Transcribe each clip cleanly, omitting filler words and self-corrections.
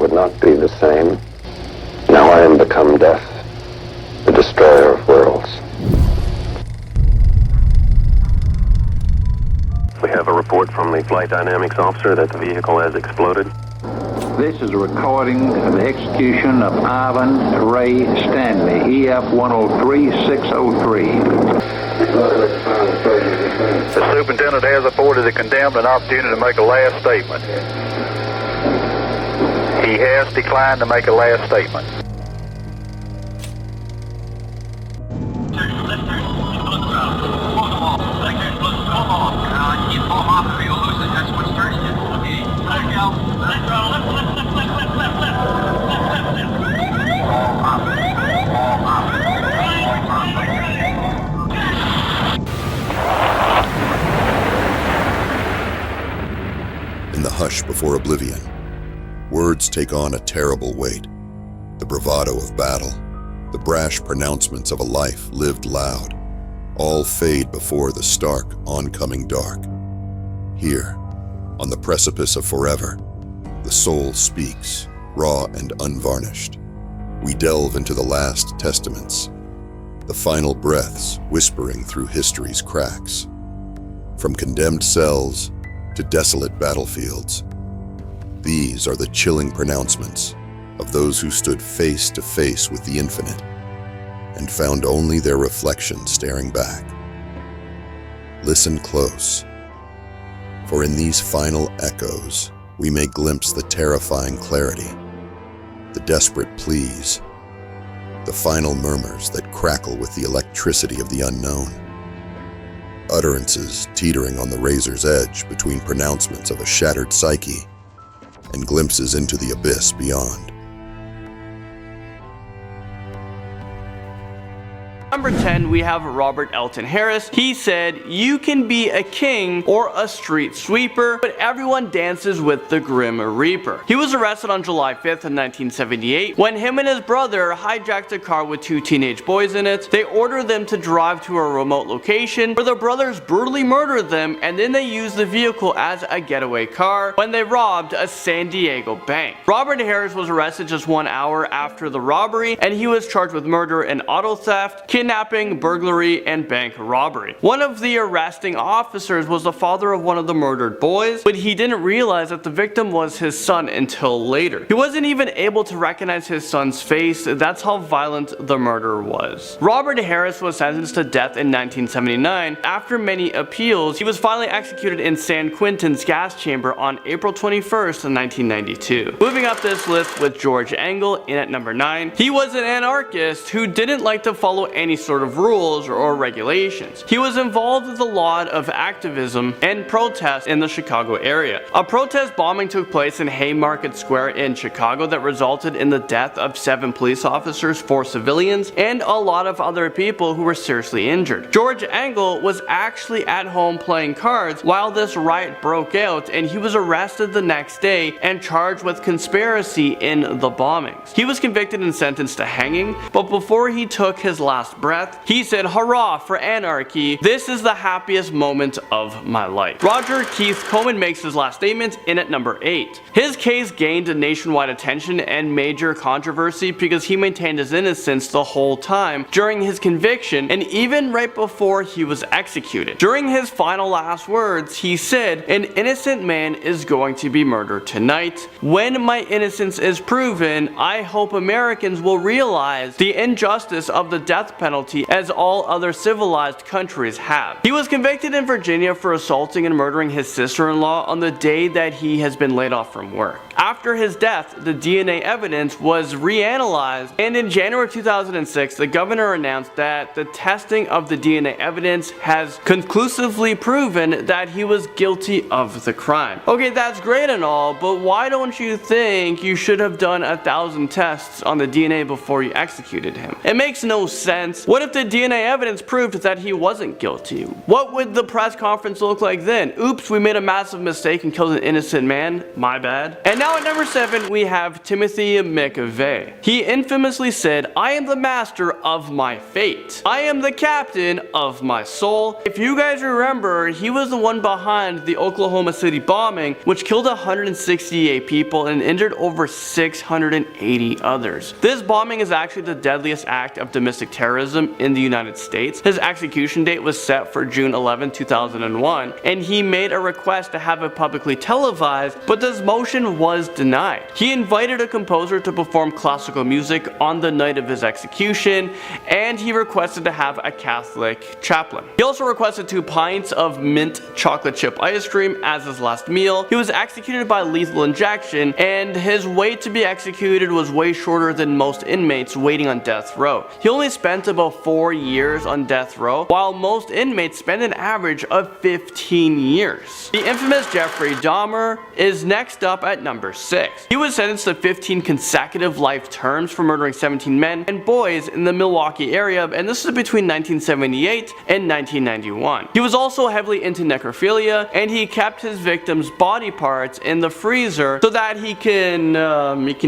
would not be the same. Now I am become death, the destroyer of worlds. We have a report from the flight dynamics officer that the vehicle has exploded. This is a recording of the execution of Ivan Ray Stanley, EF 103603. The superintendent has afforded the condemned an opportunity to make a last statement. He has declined to make a last statement. In the hush before oblivion, words take on a terrible weight. The bravado of battle, the brash pronouncements of a life lived loud, all fade before the stark, oncoming dark. Here, on the precipice of forever, the soul speaks, raw and unvarnished. We delve into the last testaments, the final breaths whispering through history's cracks. From condemned cells to desolate battlefields, these are the chilling pronouncements of those who stood face to face with the infinite and found only their reflection staring back. Listen close, for in these final echoes, we may glimpse the terrifying clarity, the desperate pleas, the final murmurs that crackle with the electricity of the unknown. Utterances teetering on the razor's edge between pronouncements of a shattered psyche and glimpses into the abyss beyond. Number 10, we have Robert Elton Harris. He said, "You can be a king or a street sweeper, but everyone dances with the Grim Reaper." He was arrested on July 5th of 1978 when him and his brother hijacked a car with two teenage boys in it. They ordered them to drive to a remote location where the brothers brutally murdered them, and then they used the vehicle as a getaway car when they robbed a San Diego bank. Robert Harris was arrested just 1 hour after the robbery, and he was charged with murder and auto theft, kidnapping, burglary, and bank robbery. One of the arresting officers was the father of one of the murdered boys, but he didn't realize that the victim was his son until later. He wasn't even able to recognize his son's face. That's how violent the murder was. Robert Harris was sentenced to death in 1979. After many appeals, he was finally executed in San Quentin's gas chamber on April 21st, 1992. Moving up this list with George Engel in at number 9. He was an anarchist who didn't like to follow any sort of rules or regulations. He was involved with a lot of activism and protests in the Chicago area. A protest bombing took place in Haymarket Square in Chicago that resulted in the death of 7 police officers, 4 civilians, and a lot of other people who were seriously injured. George Engel was actually at home playing cards while this riot broke out, and he was arrested the next day and charged with conspiracy in the bombings. He was convicted and sentenced to hanging, but before he took his last breath, he said, "Hurrah for anarchy. This is the happiest moment of my life." Roger Keith Coleman makes his last statement in at number 8. His case gained nationwide attention and major controversy because he maintained his innocence the whole time during his conviction and even right before he was executed. During his final last words, he said, "An innocent man is going to be murdered tonight. When my innocence is proven, I hope Americans will realize the injustice of the death penalty as all other civilized countries have." He was convicted in Virginia for assaulting and murdering his sister-in-law on the day that he has been laid off from work. After his death, the DNA evidence was reanalyzed, and in January 2006, the governor announced that the testing of the DNA evidence has conclusively proven that he was guilty of the crime. Okay, that's great and all, but why don't you think you should have done 1,000 tests on the DNA before you executed him? It makes no sense evidence? What if the DNA evidence proved that he wasn't guilty? What would the press conference look like then? Oops, we made a massive mistake and killed an innocent man. My bad. And now at number 7, we have Timothy McVeigh. He infamously said, "I am the master of my fate. I am the captain of my soul." If you guys remember, he was the one behind the Oklahoma City bombing, which killed 168 people and injured over 680 others. This bombing is actually the deadliest act of domestic terrorism in the United States. His execution date was set for June 11, 2001, and he made a request to have it publicly televised, but this motion was denied. He invited a composer to perform classical music on the night of his execution, and he requested to have a Catholic chaplain. He also requested 2 pints of mint chocolate chip ice cream as his last meal. He was executed by lethal injection, and his wait to be executed was way shorter than most inmates waiting on death row. He only spent about 4 years on death row, while most inmates spend an average of 15 years. The infamous Jeffrey Dahmer is next up at number 6. He was sentenced to 15 consecutive life terms for murdering 17 men and boys in the Milwaukee area, and this is between 1978 and 1991. He was also heavily into necrophilia, and he kept his victims' body parts in the freezer so that he can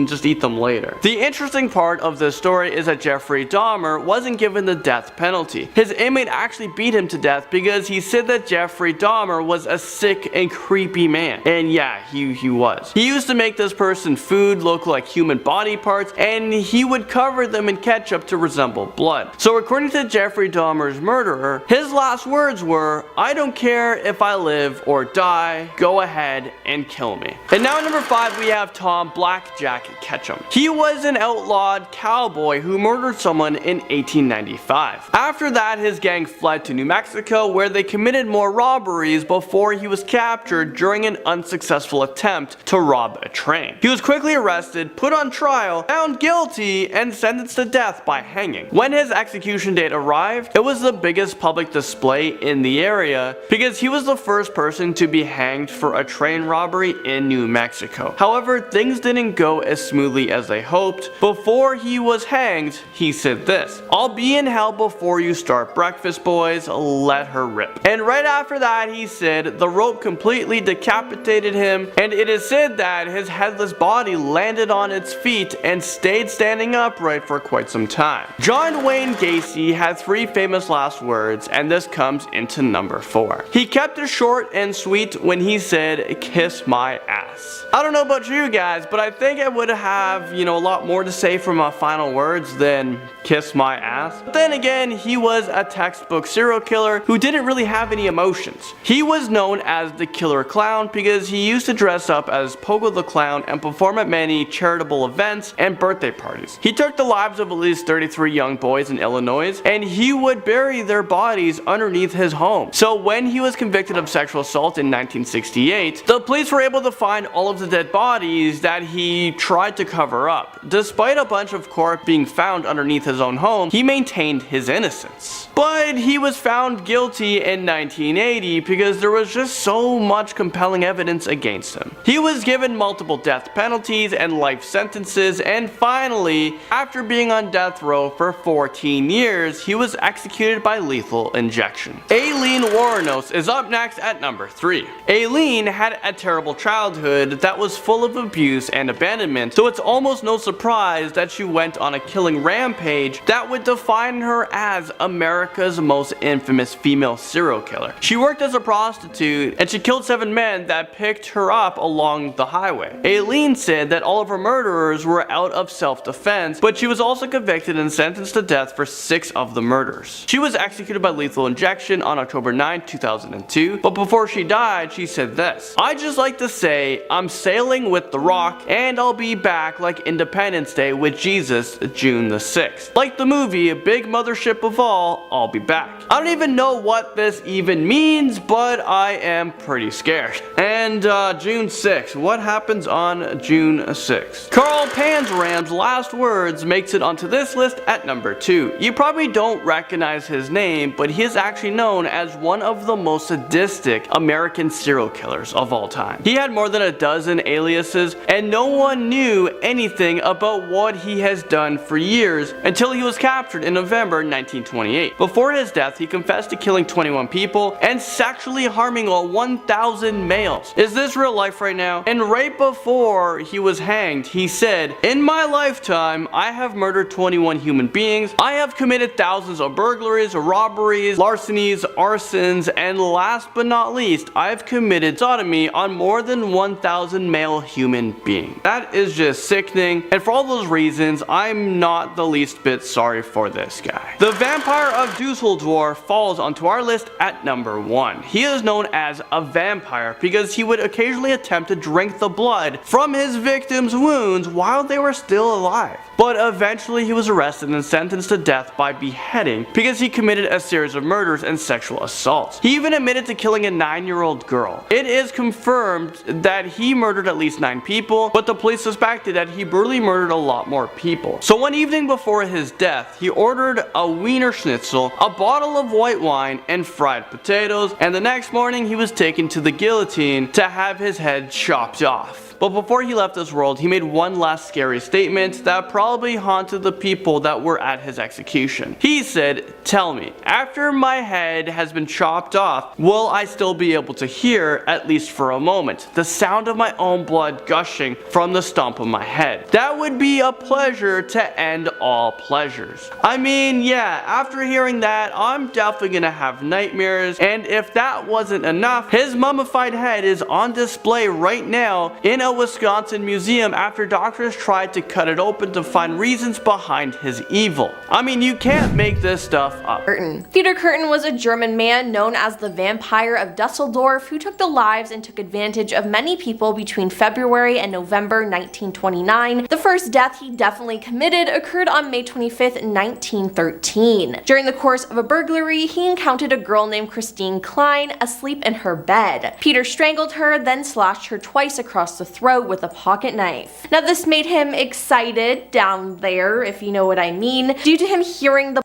just eat them later. The interesting part of this story is that Jeffrey Dahmer wasn't given the death penalty. His inmate actually beat him to death because he said that Jeffrey Dahmer was a sick and creepy man. And yeah, he was. He used to make this person food look like human body parts, and he would cover them in ketchup to resemble blood. So according to Jeffrey Dahmer's murderer, his last words were, "I don't care if I live or die, go ahead and kill me." And now at number 5, we have Tom Blackjack Ketchum. He was an outlawed cowboy who murdered someone in 1895. After that, his gang fled to New Mexico, where they committed more robberies before he was captured during an unsuccessful attempt to rob a train. He was quickly arrested, put on trial, found guilty, and sentenced to death by hanging. When his execution date arrived, it was the biggest public display in the area because he was the first person to be hanged for a train robbery in New Mexico. However, things didn't go as smoothly as they hoped. Before he was hanged, he said this, "I'll be in hell before you start breakfast, boys, let her rip." And right after that, he said the rope completely decapitated him, and it is said that his headless body landed on its feet and stayed standing upright for quite some time. John Wayne Gacy had 3 famous last words, and this comes into number 4. He kept it short and sweet when he said, "Kiss my ass." I don't know about you guys, but I think I would have, a lot more to say for my final words than "kiss my ass." But then again, he was a textbook serial killer who didn't really have any emotions. He was known as the Killer Clown because he used to dress up as Pogo the Clown and perform at many charitable events and birthday parties. He took the lives of at least 33 young boys in Illinois, and he would bury their bodies underneath his home. So when he was convicted of sexual assault in 1968, the police were able to find all of the dead bodies that he tried to cover up. Despite a bunch of corpses being found underneath his own home, he maintained his innocence. But he was found guilty in 1980 because there was just so much compelling evidence against him. He was given multiple death penalties and life sentences, and finally, after being on death row for 14 years, he was executed by lethal injection. Aileen Wuornos is up next at number 3. Aileen had a terrible childhood that was full of abuse and abandonment, so it's almost no surprise that she went on a killing rampage that would define her as America's most infamous female serial killer. She worked as a prostitute, and she killed 7 men that picked her up along the highway. Aileen said that all of her murderers were out of self-defense, but she was also convicted and sentenced to death for 6 of the murders. She was executed by lethal injection on October 9, 2002, but before she died, she said this, "I just like to say, I'm sailing with the Rock, and I'll be back like Independence Day with Jesus, June the 6th. Like the movie, a big mothership of all, I'll be back." I don't even know what this even means, but I am pretty scared. And June 6th, what happens on June 6th? Carl Panzram's last words makes it onto this list at number 2. You probably don't recognize his name, but he is actually known as one of the most sadistic American serial killers of all time. He had more than a dozen aliases, and no one knew anything about what he has done for years until he was captured in November 1928. Before his death, he confessed to killing 21 people and sexually harming all 1,000 males. Is this real life right now? And right before he was hanged, he said, "In my lifetime, I have murdered 21 human beings. I have committed thousands of burglaries, robberies, larcenies, arsons, and last but not least, I have committed sodomy on more than 1,000 male human beings." That is just sickening, and for all those reasons, I'm not the least bit sorry for this guy. The Vampire of Dusseldorf falls onto our list at number 1. He is known as a vampire because he would occasionally attempt to drink the blood from his victims' wounds while they were still alive. But eventually he was arrested and sentenced to death by beheading because he committed a series of murders and sexual assaults. He even admitted to killing a 9-year-old girl. It is confirmed that he murdered at least 9 people, but the police suspected that he brutally murdered a lot more people. So one evening before his death, he ordered a Wiener Schnitzel, a bottle of white wine, and fried potatoes, and the next morning he was taken to the guillotine to have his head chopped off. But before he left this world, he made one last scary statement that probably haunted the people that were at his execution. He said, "Tell me, after my head has been chopped off, will I still be able to hear, at least for a moment, the sound of my own blood gushing from the stump of my head? That would be a pleasure to end all pleasures." I mean, yeah, after hearing that, I'm definitely gonna have nightmares, and if that wasn't enough, his mummified head is on display right now in a Wisconsin museum after doctors tried to cut it open to find reasons behind his evil. I mean, you can't make this stuff up. Peter Kürten was a German man known as the Vampire of Dusseldorf who took the lives and took advantage of many people between February and November 1929. The first death he definitely committed occurred on May 25th, 1913. During the course of a burglary, he encountered a girl named Christine Klein asleep in her bed. Peter strangled her, then slashed her twice across the throat with a pocket knife. Now this made him excited down there, if you know what I mean, due to him hearing the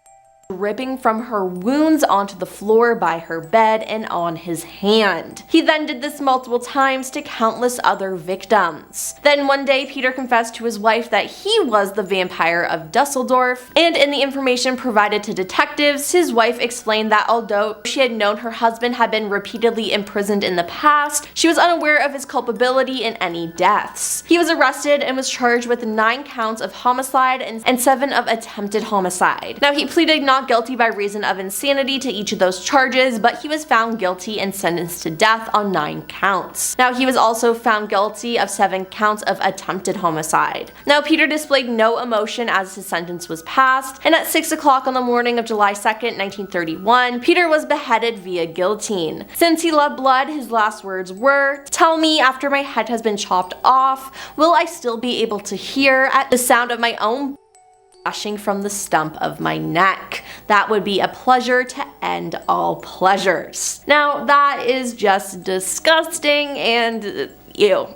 dripping from her wounds onto the floor by her bed and on his hand. He then did this multiple times to countless other victims. Then one day Peter confessed to his wife that he was the Vampire of Dusseldorf, and in the information provided to detectives, his wife explained that although she had known her husband had been repeatedly imprisoned in the past, she was unaware of his culpability in any deaths. He was arrested and was charged with 9 counts of homicide and 7 of attempted homicide. Now he pleaded not guilty by reason of insanity to each of those charges, but he was found guilty and sentenced to death on 9 counts. Now he was also found guilty of 7 counts of attempted homicide. Now Peter displayed no emotion as his sentence was passed, and at 6 o'clock on the morning of July 2nd, 1931, Peter was beheaded via guillotine. Since he loved blood, his last words were, "Tell me, after my head has been chopped off, will I still be able to hear at the sound of my own gushing from the stump of my neck? That would be a pleasure to end all pleasures." Now that is just disgusting and ew.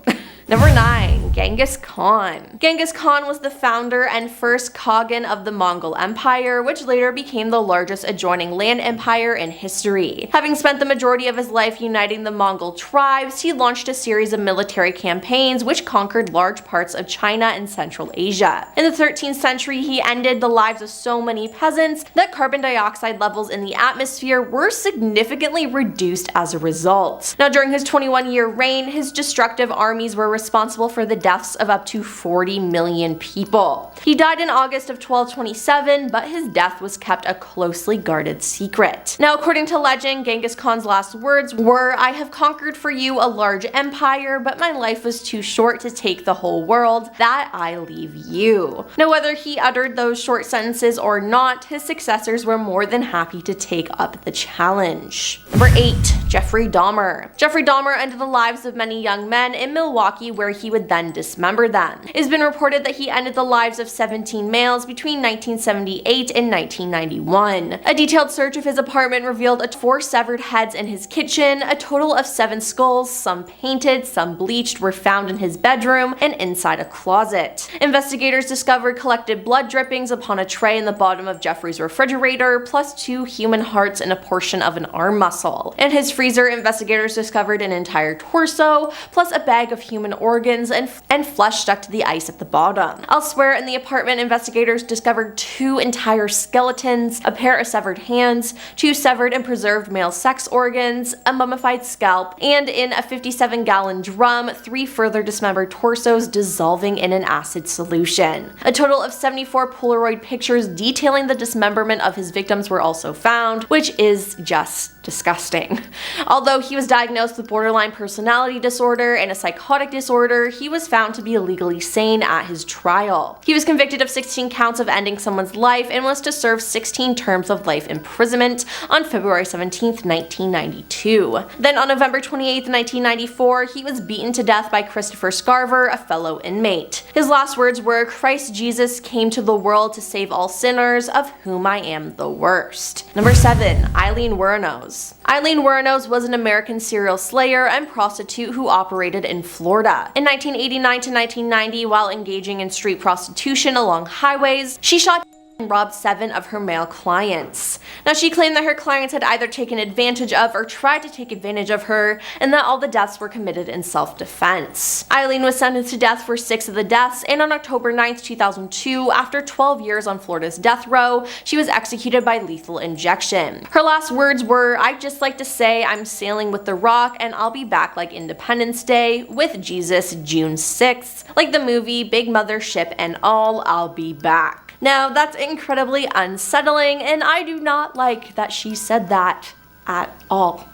Number 9. Genghis Khan. Genghis Khan was the founder and first Khagan of the Mongol Empire, which later became the largest adjoining land empire in history. Having spent the majority of his life uniting the Mongol tribes, he launched a series of military campaigns which conquered large parts of China and Central Asia. In the 13th century, he ended the lives of so many peasants that carbon dioxide levels in the atmosphere were significantly reduced as a result. Now during his 21-year reign, his destructive armies were responsible for the deaths of up to 40 million people. He died in August of 1227, but his death was kept a closely guarded secret. Now according to legend, Genghis Khan's last words were, "I have conquered for you a large empire, but my life was too short to take the whole world, that I leave you." Now whether he uttered those short sentences or not, his successors were more than happy to take up the challenge. Number 8. Jeffrey Dahmer. Jeffrey Dahmer ended the lives of many young men in Milwaukee, where he would then then dismember them. It has been reported that he ended the lives of 17 males between 1978 and 1991. A detailed search of his apartment revealed 4 severed heads in his kitchen. A total of 7 skulls, some painted, some bleached, were found in his bedroom and inside a closet. Investigators discovered collected blood drippings upon a tray in the bottom of Jeffrey's refrigerator, plus 2 human hearts and a portion of an arm muscle. In his freezer, investigators discovered an entire torso, plus a bag of human organs and flesh stuck to the ice at the bottom. Elsewhere in the apartment, investigators discovered 2 entire skeletons, a pair of severed hands, 2 severed and preserved male sex organs, a mummified scalp, and in a 57-gallon drum, 3 further dismembered torsos dissolving in an acid solution. A total of 74 Polaroid pictures detailing the dismemberment of his victims were also found, which is just disgusting. Although he was diagnosed with borderline personality disorder and a psychotic disorder, he was found to be legally sane at his trial. He was convicted of 16 counts of ending someone's life and was to serve 16 terms of life imprisonment on February 17, 1992. Then on November 28, 1994, he was beaten to death by Christopher Scarver, a fellow inmate. His last words were, "Christ Jesus came to the world to save all sinners, of whom I am the worst." Number 7. Eileen Wuornos. Eileen Wuornos was an American serial slayer and prostitute who operated in Florida. In 1989 to 1990, while engaging in street prostitution along highways, she shot and robbed 7 of her male clients. Now, she claimed that her clients had either taken advantage of or tried to take advantage of her, and that all the deaths were committed in self-defense. Eileen was sentenced to death for 6 of the deaths, and on October 9, 2002, after 12 years on Florida's death row, she was executed by lethal injection. Her last words were, "I'd just like to say I'm sailing with the Rock, and I'll be back like Independence Day, with Jesus, June 6th. Like the movie, Big Mother Ship and all, I'll be back." Now, that's incredibly unsettling, and I do not like that she said that at all.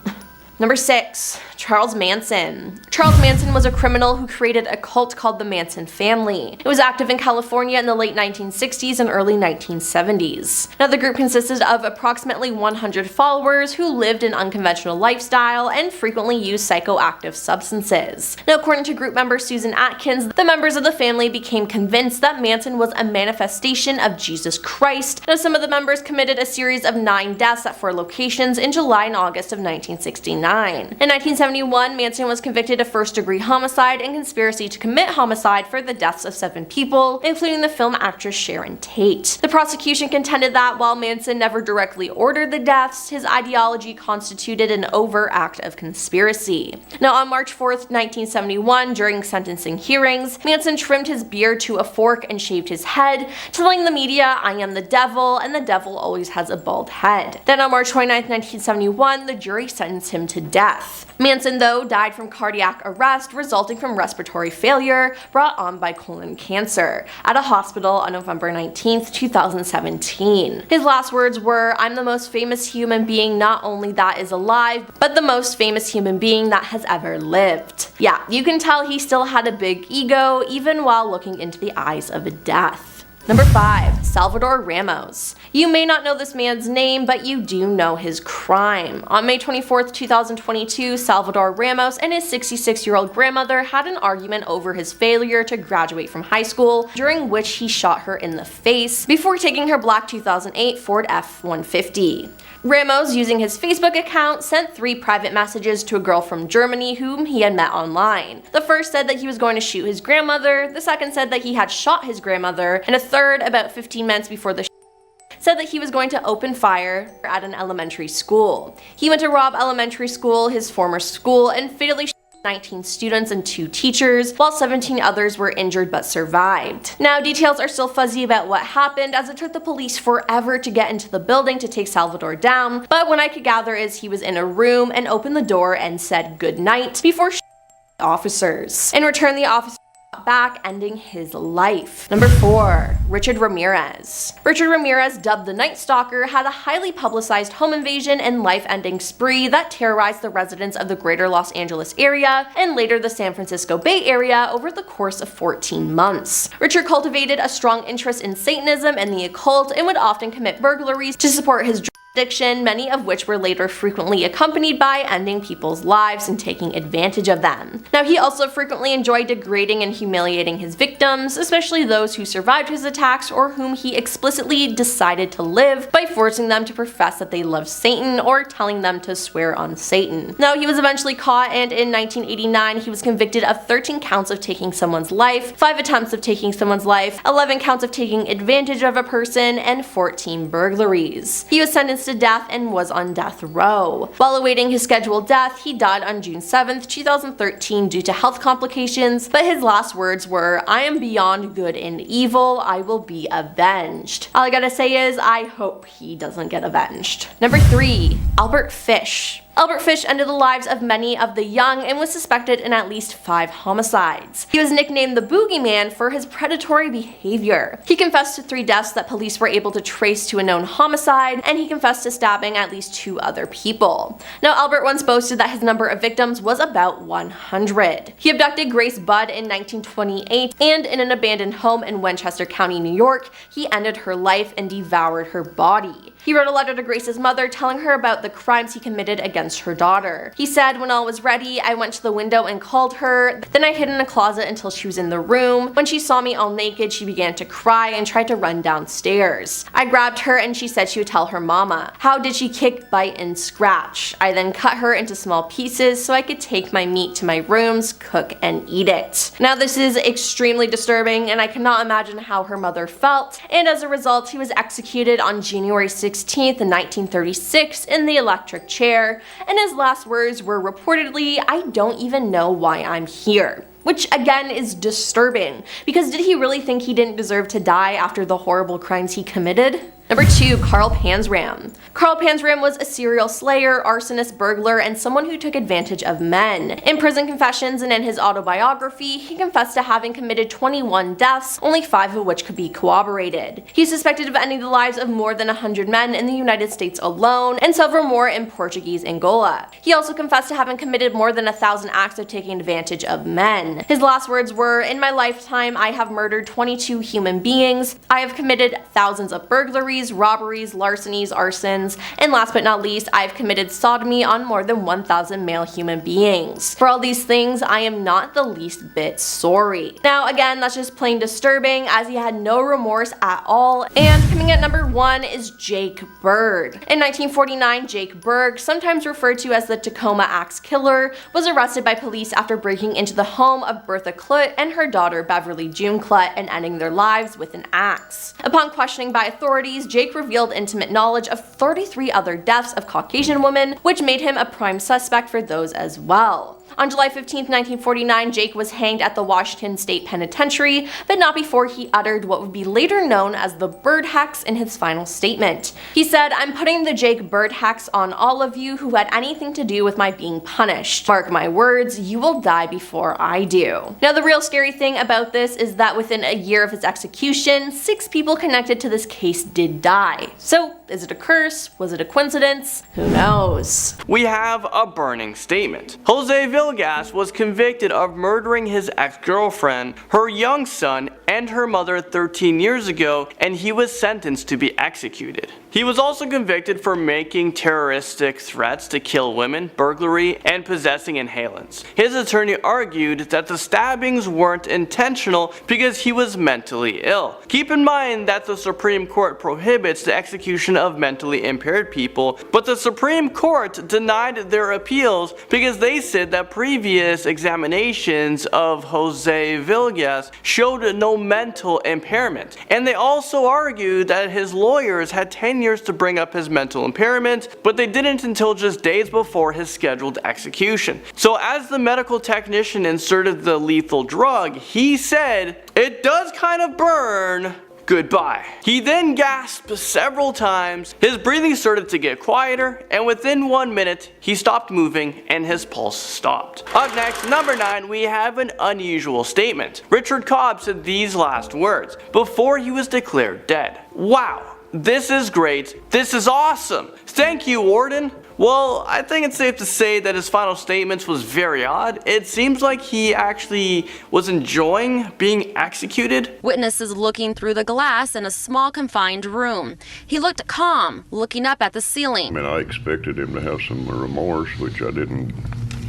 Number 6. Charles Manson. Charles Manson was a criminal who created a cult called the Manson family. It was active in California in the late 1960s and early 1970s. Now, the group consisted of approximately 100 followers who lived an unconventional lifestyle and frequently used psychoactive substances. Now, according to group member Susan Atkins, the members of the family became convinced that Manson was a manifestation of Jesus Christ. Now, some of the members committed a series of 9 deaths at 4 locations in July and August of 1969. In 1971, Manson was convicted of first-degree homicide and conspiracy to commit homicide for the deaths of 7 people, including the film actress Sharon Tate. The prosecution contended that while Manson never directly ordered the deaths, his ideology constituted an overt act of conspiracy. Now, on March 4th, 1971, during sentencing hearings, Manson trimmed his beard to a fork and shaved his head, telling the media, "I am the devil, and the devil always has a bald head." Then on March 29th, 1971, the jury sentenced him to death. Manson, though, died from cardiac arrest resulting from respiratory failure brought on by colon cancer at a hospital on November 19th, 2017. His last words were, "I'm the most famous human being not only that is alive, but the most famous human being that has ever lived." Yeah, you can tell he still had a big ego even while looking into the eyes of a death. Number 5. Salvador Ramos. You may not know this man's name, but you do know his crime. On May 24th, 2022, Salvador Ramos and his 66-year-old grandmother had an argument over his failure to graduate from high school, during which he shot her in the face before taking her black 2008 Ford F-150. Ramos, using his Facebook account, sent 3 private messages to a girl from Germany whom he had met online. The first said that he was going to shoot his grandmother, the second said that he had shot his grandmother, and a third, about 15 minutes before the said that he was going to open fire at an elementary school. He went to Robb Elementary School, his former school, and fatally shot 19 students and 2 teachers, while 17 others were injured but survived. Now, details are still fuzzy about what happened, as it took the police forever to get into the building to take Salvador down, but what I could gather is he was in a room and opened the door and said good night before shooting officers. In return, the officers back, ending his life. Number 4. Richard Ramirez. Richard Ramirez, dubbed the Night Stalker, had a highly publicized home invasion and life-ending spree that terrorized the residents of the greater Los Angeles area and later the San Francisco Bay Area over the course of 14 months. Richard cultivated a strong interest in Satanism and the occult and would often commit burglaries to support his addiction, many of which were later frequently accompanied by ending people's lives and taking advantage of them. Now, he also frequently enjoyed degrading and humiliating his victims, especially those who survived his attacks or whom he explicitly decided to live by forcing them to profess that they loved Satan or telling them to swear on Satan. Now, he was eventually caught, and in 1989 he was convicted of 13 counts of taking someone's life, 5 attempts of taking someone's life, 11 counts of taking advantage of a person, and 14 burglaries. He was sentenced to death and was on death row. While awaiting his scheduled death, he died on June 7th, 2013 due to health complications, but his last words were, "I am beyond good and evil, I will be avenged." All I gotta say is, I hope he doesn't get avenged. Number 3. Albert Fish. Albert Fish ended the lives of many of the young and was suspected in at least 5 homicides. He was nicknamed the Boogeyman for his predatory behavior. He confessed to 3 deaths that police were able to trace to a known homicide, and he confessed to stabbing at least 2 other people. Now, Albert once boasted that his number of victims was about 100. He abducted Grace Budd in 1928, and in an abandoned home in Westchester County, New York, he ended her life and devoured her body. He wrote a letter to Grace's mother telling her about the crimes he committed against her daughter. He said, "When all was ready, I went to the window and called her. Then I hid in a closet until she was in the room. When she saw me all naked, she began to cry and tried to run downstairs. I grabbed her and she said she would tell her mama. How did she kick, bite, and scratch? I then cut her into small pieces so I could take my meat to my rooms, cook, and eat it." Now, this is extremely disturbing, and I cannot imagine how her mother felt, and as a result, he was executed on January 16th, 1936 in the electric chair, and his last words were reportedly, "I don't even know why I'm here." Which again is disturbing, because did he really think he didn't deserve to die after the horrible crimes he committed? Number 2. Carl Panzram. Carl Panzram was a serial slayer, arsonist, burglar, and someone who took advantage of men. In prison confessions and in his autobiography, he confessed to having committed 21 deaths, only 5 of which could be corroborated. He's suspected of ending the lives of more than 100 men in the United States alone, and several more in Portuguese Angola. He also confessed to having committed more than 1,000 acts of taking advantage of men. His last words were, "In my lifetime, I have murdered 22 human beings. I have committed thousands of burglaries, robberies, larcenies, arsons, and last but not least, I've committed sodomy on more than 1,000 male human beings. For all these things, I am not the least bit sorry." Now, again, that's just plain disturbing, as he had no remorse at all. And coming at number 1 is Jake Berg. In 1949, Jake Berg, sometimes referred to as the Tacoma Axe Killer, was arrested by police after breaking into the home of Bertha Klutt and her daughter Beverly June Klutt and ending their lives with an axe. Upon questioning by authorities, Jake revealed intimate knowledge of 33 other deaths of Caucasian women, which made him a prime suspect for those as well. On July 15, 1949, Jake was hanged at the Washington State Penitentiary, but not before he uttered what would be later known as the Bird Hex in his final statement. He said, "I'm putting the Jake Bird Hex on all of you who had anything to do with my being punished. Mark my words, you will die before I do." Now, the real scary thing about this is that within a year of his execution, 6 people connected to this case did die. So, is it a curse? Was it a coincidence? Who knows? We have a burning statement. Jose Villegas was convicted of murdering his ex-girlfriend, her young son, and her mother 13 years ago, and he was sentenced to be executed. He was also convicted for making terroristic threats to kill women, burglary, and possessing inhalants. His attorney argued that the stabbings weren't intentional because he was mentally ill. Keep in mind that the Supreme Court prohibits the execution of mentally impaired people, but the Supreme Court denied their appeals because they said that previous examinations of Jose Villegas showed no mental impairment. And they also argued that his lawyers had 10 years to bring up his mental impairment, but they didn't until just days before his scheduled execution. So as the medical technician inserted the lethal drug, he said, "It does kind of burn. Goodbye." He then gasped several times, his breathing started to get quieter, and within 1 minute, he stopped moving and his pulse stopped. Up next, number 9, we have an unusual statement. Richard Cobb said these last words before he was declared dead. "Wow. This is great. This is awesome. Thank you, Warden." Well, I think it's safe to say that his final statements was very odd. It seems like he actually was enjoying being executed. Witnesses looking through the glass in a small confined room. He looked calm, looking up at the ceiling. I expected him to have some remorse, which I didn't.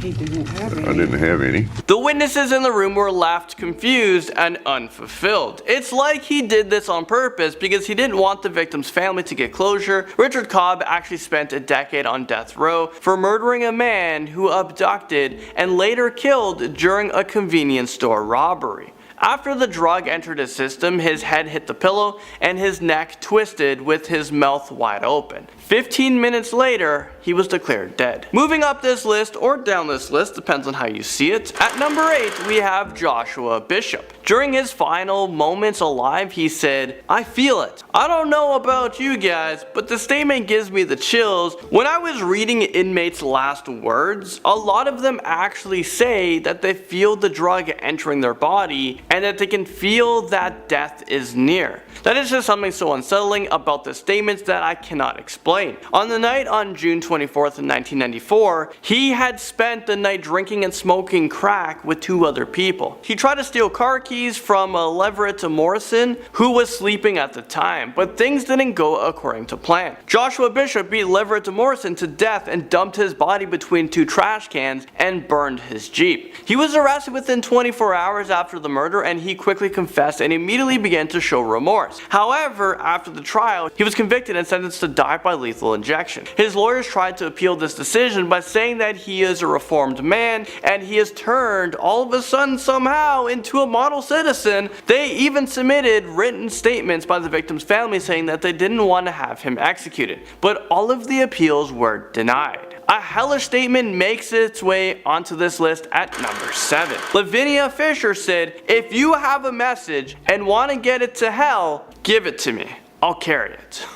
I didn't have any. The witnesses in the room were left confused and unfulfilled. It's like he did this on purpose because he didn't want the victim's family to get closure. Richard Cobb actually spent a decade on death row for murdering a man who abducted and later killed during a convenience store robbery. After the drug entered his system, his head hit the pillow and his neck twisted with his mouth wide open. 15 minutes later, he was declared dead. Moving up this list, or down this list, depends on how you see it. At number 8, we have Joshua Bishop. During his final moments alive, he said, "I feel it. I don't know about you guys, but the statement gives me the chills. When I was reading Inmate's last words, a lot of them actually say that they feel the drug entering their body and that they can feel that death is near. That is just something so unsettling about the statements that I cannot explain." On the night on June 24th, 1994, he had spent the night drinking and smoking crack with 2 other people. He tried to steal car keys from Leverett Morrison, who was sleeping at the time, but things didn't go according to plan. Joshua Bishop beat Leverett Morrison to death and dumped his body between 2 trash cans and burned his Jeep. He was arrested within 24 hours after the murder, and he quickly confessed and immediately began to show remorse. However, after the trial, he was convicted and sentenced to die by lethal injection. His lawyers tried to appeal this decision by saying that he is a reformed man and he has turned all of a sudden somehow into a model citizen. They even submitted written statements by the victim's family saying that they didn't want to have him executed, but all of the appeals were denied. A hellish statement makes its way onto this list at number 7. Lavinia Fisher said, "If you have a message and want to get it to hell, give it to me. I'll carry it."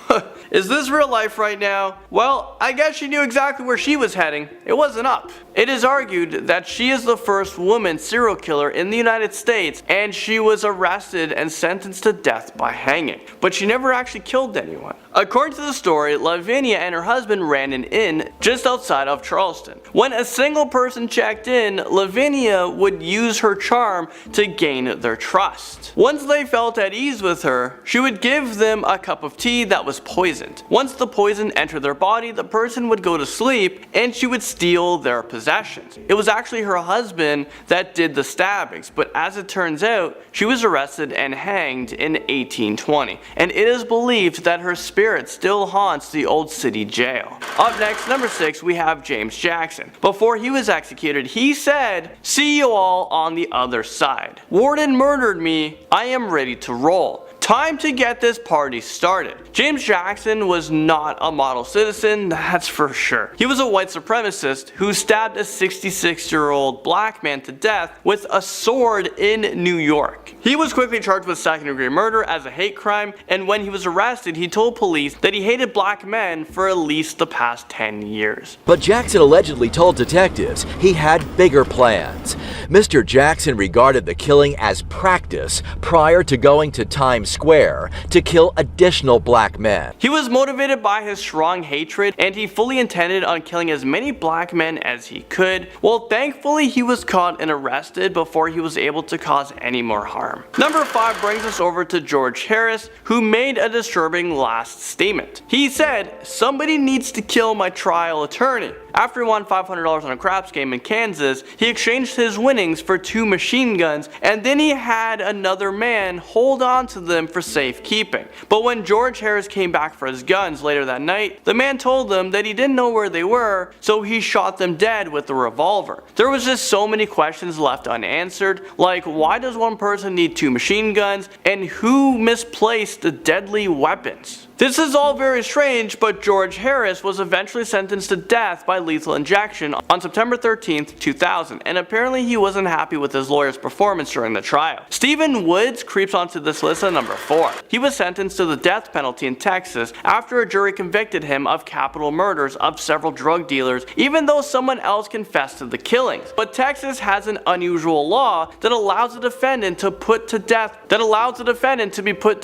Is this real life right now? Well, I guess she knew exactly where she was heading. It wasn't up. It is argued that she is the first woman serial killer in the United States, and she was arrested and sentenced to death by hanging, but she never actually killed anyone. According to the story, Lavinia and her husband ran an inn just outside of Charleston. When a single person checked in, Lavinia would use her charm to gain their trust. Once they felt at ease with her, she would give them a cup of tea that was poisoned. Once the poison entered their body, the person would go to sleep and she would steal their possessions. It was actually her husband that did the stabbings, but as it turns out, she was arrested and hanged in 1820, and it is believed that her spirit still haunts the old city jail. Up next, number 6, we have James Jackson. Before he was executed, he said, "See you all on the other side. Warden murdered me. I am ready to roll. Time to get this party started." James Jackson was not a model citizen, that's for sure. He was a white supremacist who stabbed a 66-year-old black man to death with a sword in New York. He was quickly charged with second-degree murder as a hate crime, and when he was arrested, he told police that he hated black men for at least the past 10 years. But Jackson allegedly told detectives he had bigger plans. Mr. Jackson regarded the killing as practice prior to going to Times Square to kill additional black men. He was motivated by his strong hatred, and he fully intended on killing as many black men as he could. Well, thankfully he was caught and arrested before he was able to cause any more harm. Number 5 brings us over to George Harris, who made a disturbing last statement. He said, "Somebody needs to kill my trial attorney." After he won $500 on a craps game in Kansas, he exchanged his winnings for 2 machine guns, and then he had another man hold on to them for safekeeping. But when George Harris came back for his guns later that night, the man told them that he didn't know where they were, so he shot them dead with a revolver. There was just so many questions left unanswered, like why does one person need 2 machine guns, and who misplaced the deadly weapons? This is all very strange, but George Harris was eventually sentenced to death by lethal injection on September 13th, 2000, and apparently he wasn't happy with his lawyer's performance during the trial. Stephen Woods creeps onto this list at number 4. He was sentenced to the death penalty in Texas after a jury convicted him of capital murders of several drug dealers, even though someone else confessed to the killings. But Texas has an unusual law that allows a defendant to be put to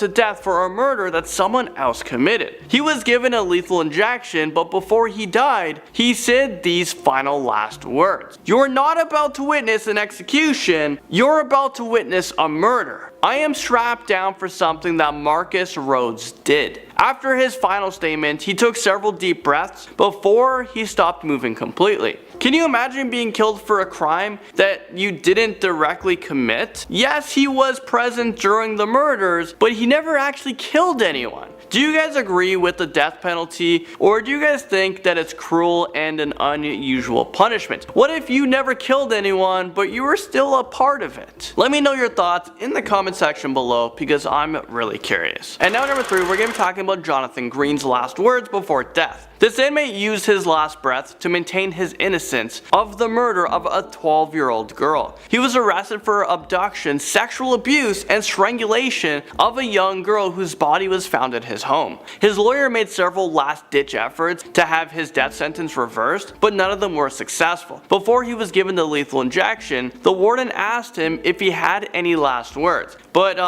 death for a murder that someone else crimes committed. He was given a lethal injection, but before he died, he said these final last words. "You're not about to witness an execution, you're about to witness a murder. I am strapped down for something that Marcus Rhodes did." After his final statement, he took several deep breaths before he stopped moving completely. Can you imagine being killed for a crime that you didn't directly commit? Yes, he was present during the murders, but he never actually killed anyone. Do you guys agree with the death penalty, or do you guys think that it's cruel and an unusual punishment? What if you never killed anyone, but you were still a part of it? Let me know your thoughts in the comment section below, because I'm really curious. And now number 3, we're going to be talking about Jonathan Green's last words before death. This inmate used his last breath to maintain his innocence of the murder of a 12-year-old girl. He was arrested for abduction, sexual abuse, and strangulation of a young girl whose body was found at his home. His lawyer made several last-ditch efforts to have his death sentence reversed, but none of them were successful. Before he was given the lethal injection, the warden asked him if he had any last words, but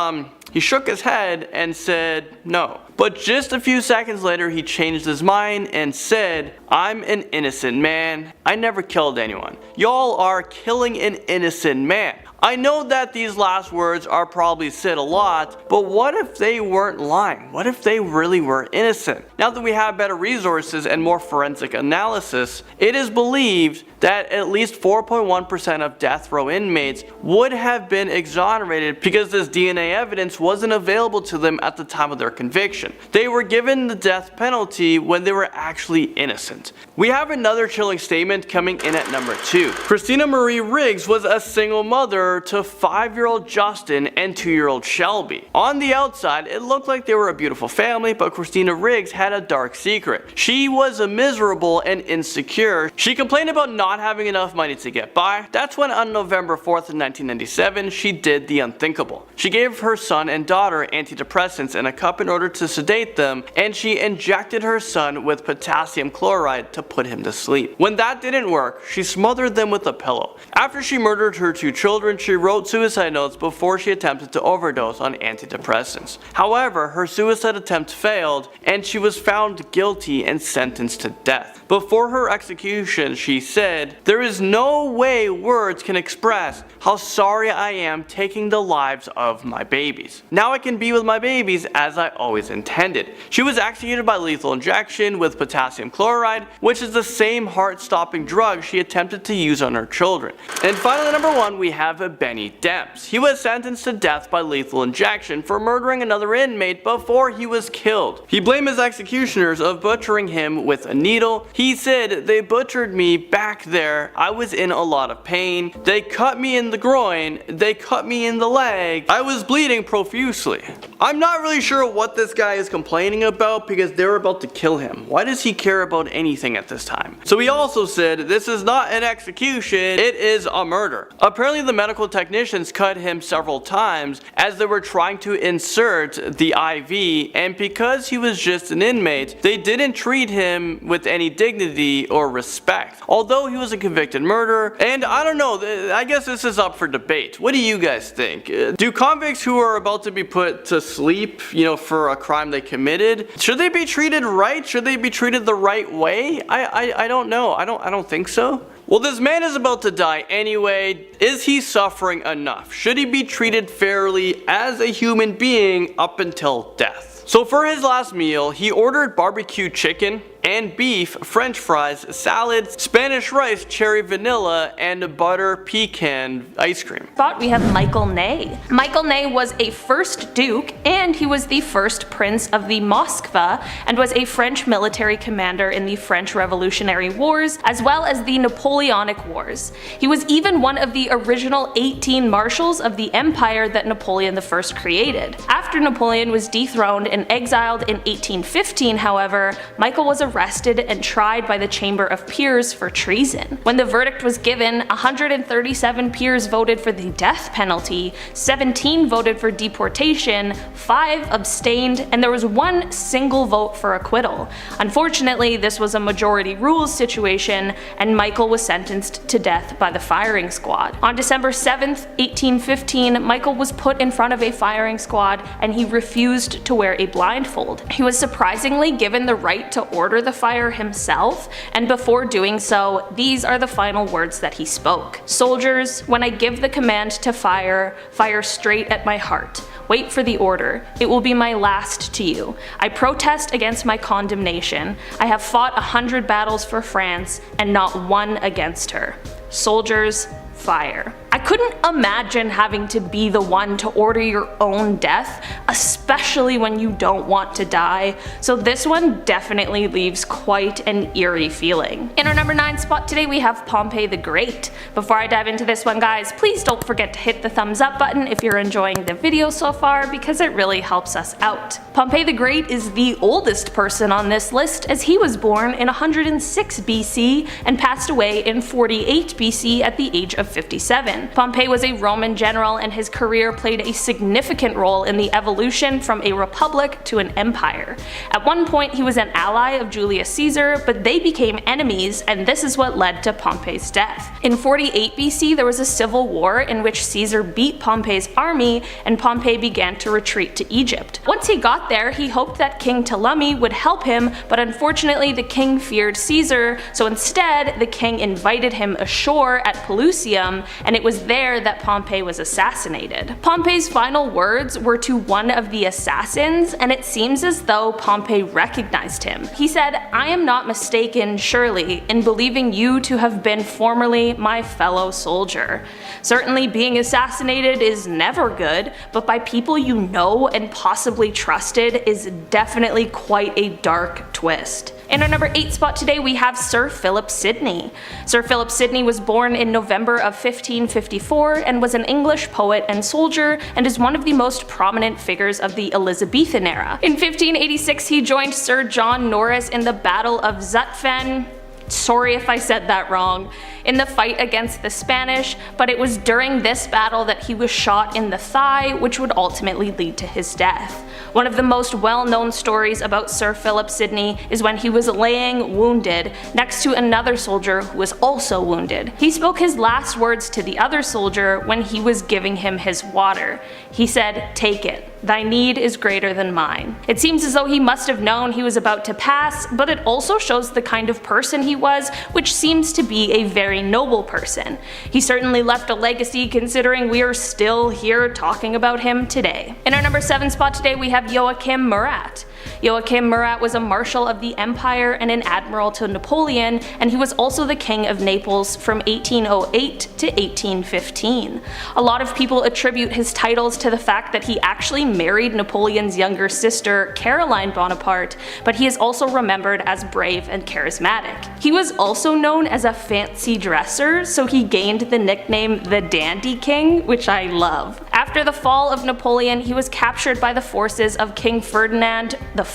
he shook his head and said no. But just a few seconds later, he changed his mind and said, "I'm an innocent man. I never killed anyone. Y'all are killing an innocent man." I know that these last words are probably said a lot, but what if they weren't lying? What if they really were innocent? Now that we have better resources and more forensic analysis, it is believed that at least 4.1% of death row inmates would have been exonerated because this DNA evidence wasn't available to them at the time of their conviction. They were given the death penalty when they were actually innocent. We have another chilling statement coming in at number 2. Christina Marie Riggs was a single mother to 5-year-old Justin and 2-year-old Shelby. On the outside, it looked like they were a beautiful family, but Christina Riggs had a dark secret. She was miserable and insecure. She complained about not having enough money to get by. That's when on November 4th, 1997, she did the unthinkable. She gave her son and daughter antidepressants in a cup in order to sedate them, and she injected her son with potassium chloride to put him to sleep. When that didn't work, she smothered them with a pillow. After she murdered her 2 children, she wrote suicide notes before she attempted to overdose on antidepressants. However, her suicide attempt failed, and she was found guilty and sentenced to death. Before her execution, she said, "There is no way words can express how sorry I am taking the lives of my babies. Now I can be with my babies as I always intended." She was executed by lethal injection with potassium chloride, which is the same heart-stopping drug she attempted to use on her children. And finally, number 1, we have Benny Demps. He was sentenced to death by lethal injection for murdering another inmate before he was killed. He blamed his executioners of butchering him with a needle. He said, "They butchered me back there. I was in a lot of pain. They cut me in the groin. They cut me in the leg. I was bleeding profusely." I'm not really sure what this guy is complaining about because they're about to kill him. Why does he care about anything at this time? So he also said, "This is not an execution, it is a murder." Apparently the medical technicians cut him several times as they were trying to insert the IV, and because he was just an inmate, they didn't treat him with any dignity or respect. Although he was a convicted murderer, and I don't know, I guess this is up for debate. What do you guys think? Do convicts who are about to be put to sleep, for a crime they committed, should they be treated right? Should they be treated the right way? I don't know. I don't think so. Well, this man is about to die anyway. Is he suffering enough? Should he be treated fairly as a human being up until death? So for his last meal, he ordered barbecue chicken and beef, french fries, salad, Spanish rice, cherry vanilla, and butter pecan ice cream. Spot, we have Michael Ney. Michael Ney was a first duke, and he was the first prince of the Moskva, and was a French military commander in the French Revolutionary Wars, as well as the Napoleonic Wars. He was even one of the original 18 marshals of the empire that Napoleon I created. After Napoleon was dethroned and exiled in 1815, however, Michael was arrested and tried by the Chamber of Peers for treason. When the verdict was given, 137 peers voted for the death penalty, 17 voted for deportation, 5 abstained, and there was 1 single vote for acquittal. Unfortunately, this was a majority rules situation, and Michael was sentenced to death by the firing squad. On December 7th, 1815, Michael was put in front of a firing squad and he refused to wear a blindfold. He was surprisingly given the right to order the fire himself, and before doing so, these are the final words that he spoke. "Soldiers, when I give the command to fire, fire straight at my heart. Wait for the order. It will be my last to you. I protest against my condemnation. I have fought 100 battles for France and not one against her. Soldiers, fire." I couldn't imagine having to be the one to order your own death, especially when you don't want to die, so this one definitely leaves quite an eerie feeling. In our number 9 spot today we have Pompey the Great. Before I dive into this one, guys, please don't forget to hit the thumbs up button if you're enjoying the video so far, because it really helps us out. Pompey the Great is the oldest person on this list, as he was born in 106 BC and passed away in 48 BC at the age of 57. Pompey was a Roman general, and his career played a significant role in the evolution from a republic to an empire. At one point he was an ally of Julius Caesar, but they became enemies, and this is what led to Pompey's death. In 48 BC there was a civil war in which Caesar beat Pompey's army, and Pompey began to retreat to Egypt. Once he got there, he hoped that King Ptolemy would help him, but unfortunately the king feared Caesar, so instead the king invited him ashore at Pelusium, and it was there that Pompey was assassinated. Pompey's final words were to one of the assassins, and it seems as though Pompey recognized him. He said, "I am not mistaken, surely, in believing you to have been formerly my fellow soldier. Certainly being assassinated is never good, but by people you know and possibly trusted is definitely quite a dark twist." In our number 8 spot today we have Sir Philip Sidney. Sir Philip Sidney was born in November of 1554 and was an English poet and soldier, and is one of the most prominent figures of the Elizabethan era. In 1586 he joined Sir John Norris in the Battle of Zutphen. Sorry if I said that wrong, in the fight against the Spanish, but it was during this battle that he was shot in the thigh, which would ultimately lead to his death. One of the most well-known stories about Sir Philip Sidney is when he was laying wounded next to another soldier who was also wounded. He spoke his last words to the other soldier when he was giving him his water. He said, "Take it. Thy need is greater than mine." It seems as though he must have known he was about to pass, but it also shows the kind of person he was, which seems to be a very noble person. He certainly left a legacy, considering we are still here talking about him today. In our number 7 spot today we have Joachim Murat. Joachim Murat was a marshal of the empire and an admiral to Napoleon, and he was also the king of Naples from 1808 to 1815. A lot of people attribute his titles to the fact that he actually married Napoleon's younger sister, Caroline Bonaparte, but he is also remembered as brave and charismatic. He was also known as a fancy dresser, so he gained the nickname the Dandy King, which I love. After the fall of Napoleon, he was captured by the forces of King Ferdinand IV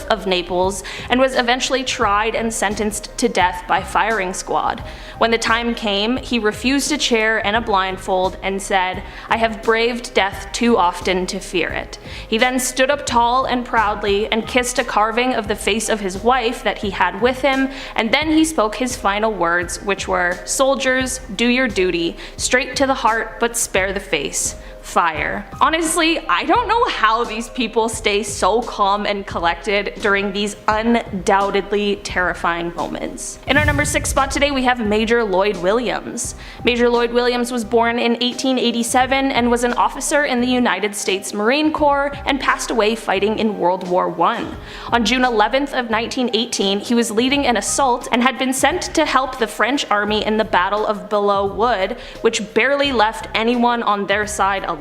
of Naples, and was eventually tried and sentenced to death by firing squad. When the time came, he refused a chair and a blindfold and said, "I have braved death too often to fear it." He then stood up tall and proudly and kissed a carving of the face of his wife that he had with him, and then he spoke his final words, which were, "Soldiers, do your duty, straight to the heart but spare the face. Fire." Honestly, I don't know how these people stay so calm and collected during these undoubtedly terrifying moments. In our number 6 spot today we have Major Lloyd Williams. Major Lloyd Williams was born in 1887 and was an officer in the United States Marine Corps and passed away fighting in World War I. On June 11th of 1918 he was leading an assault and had been sent to help the French army in the Battle of Belleau Wood, which barely left anyone on their side alive.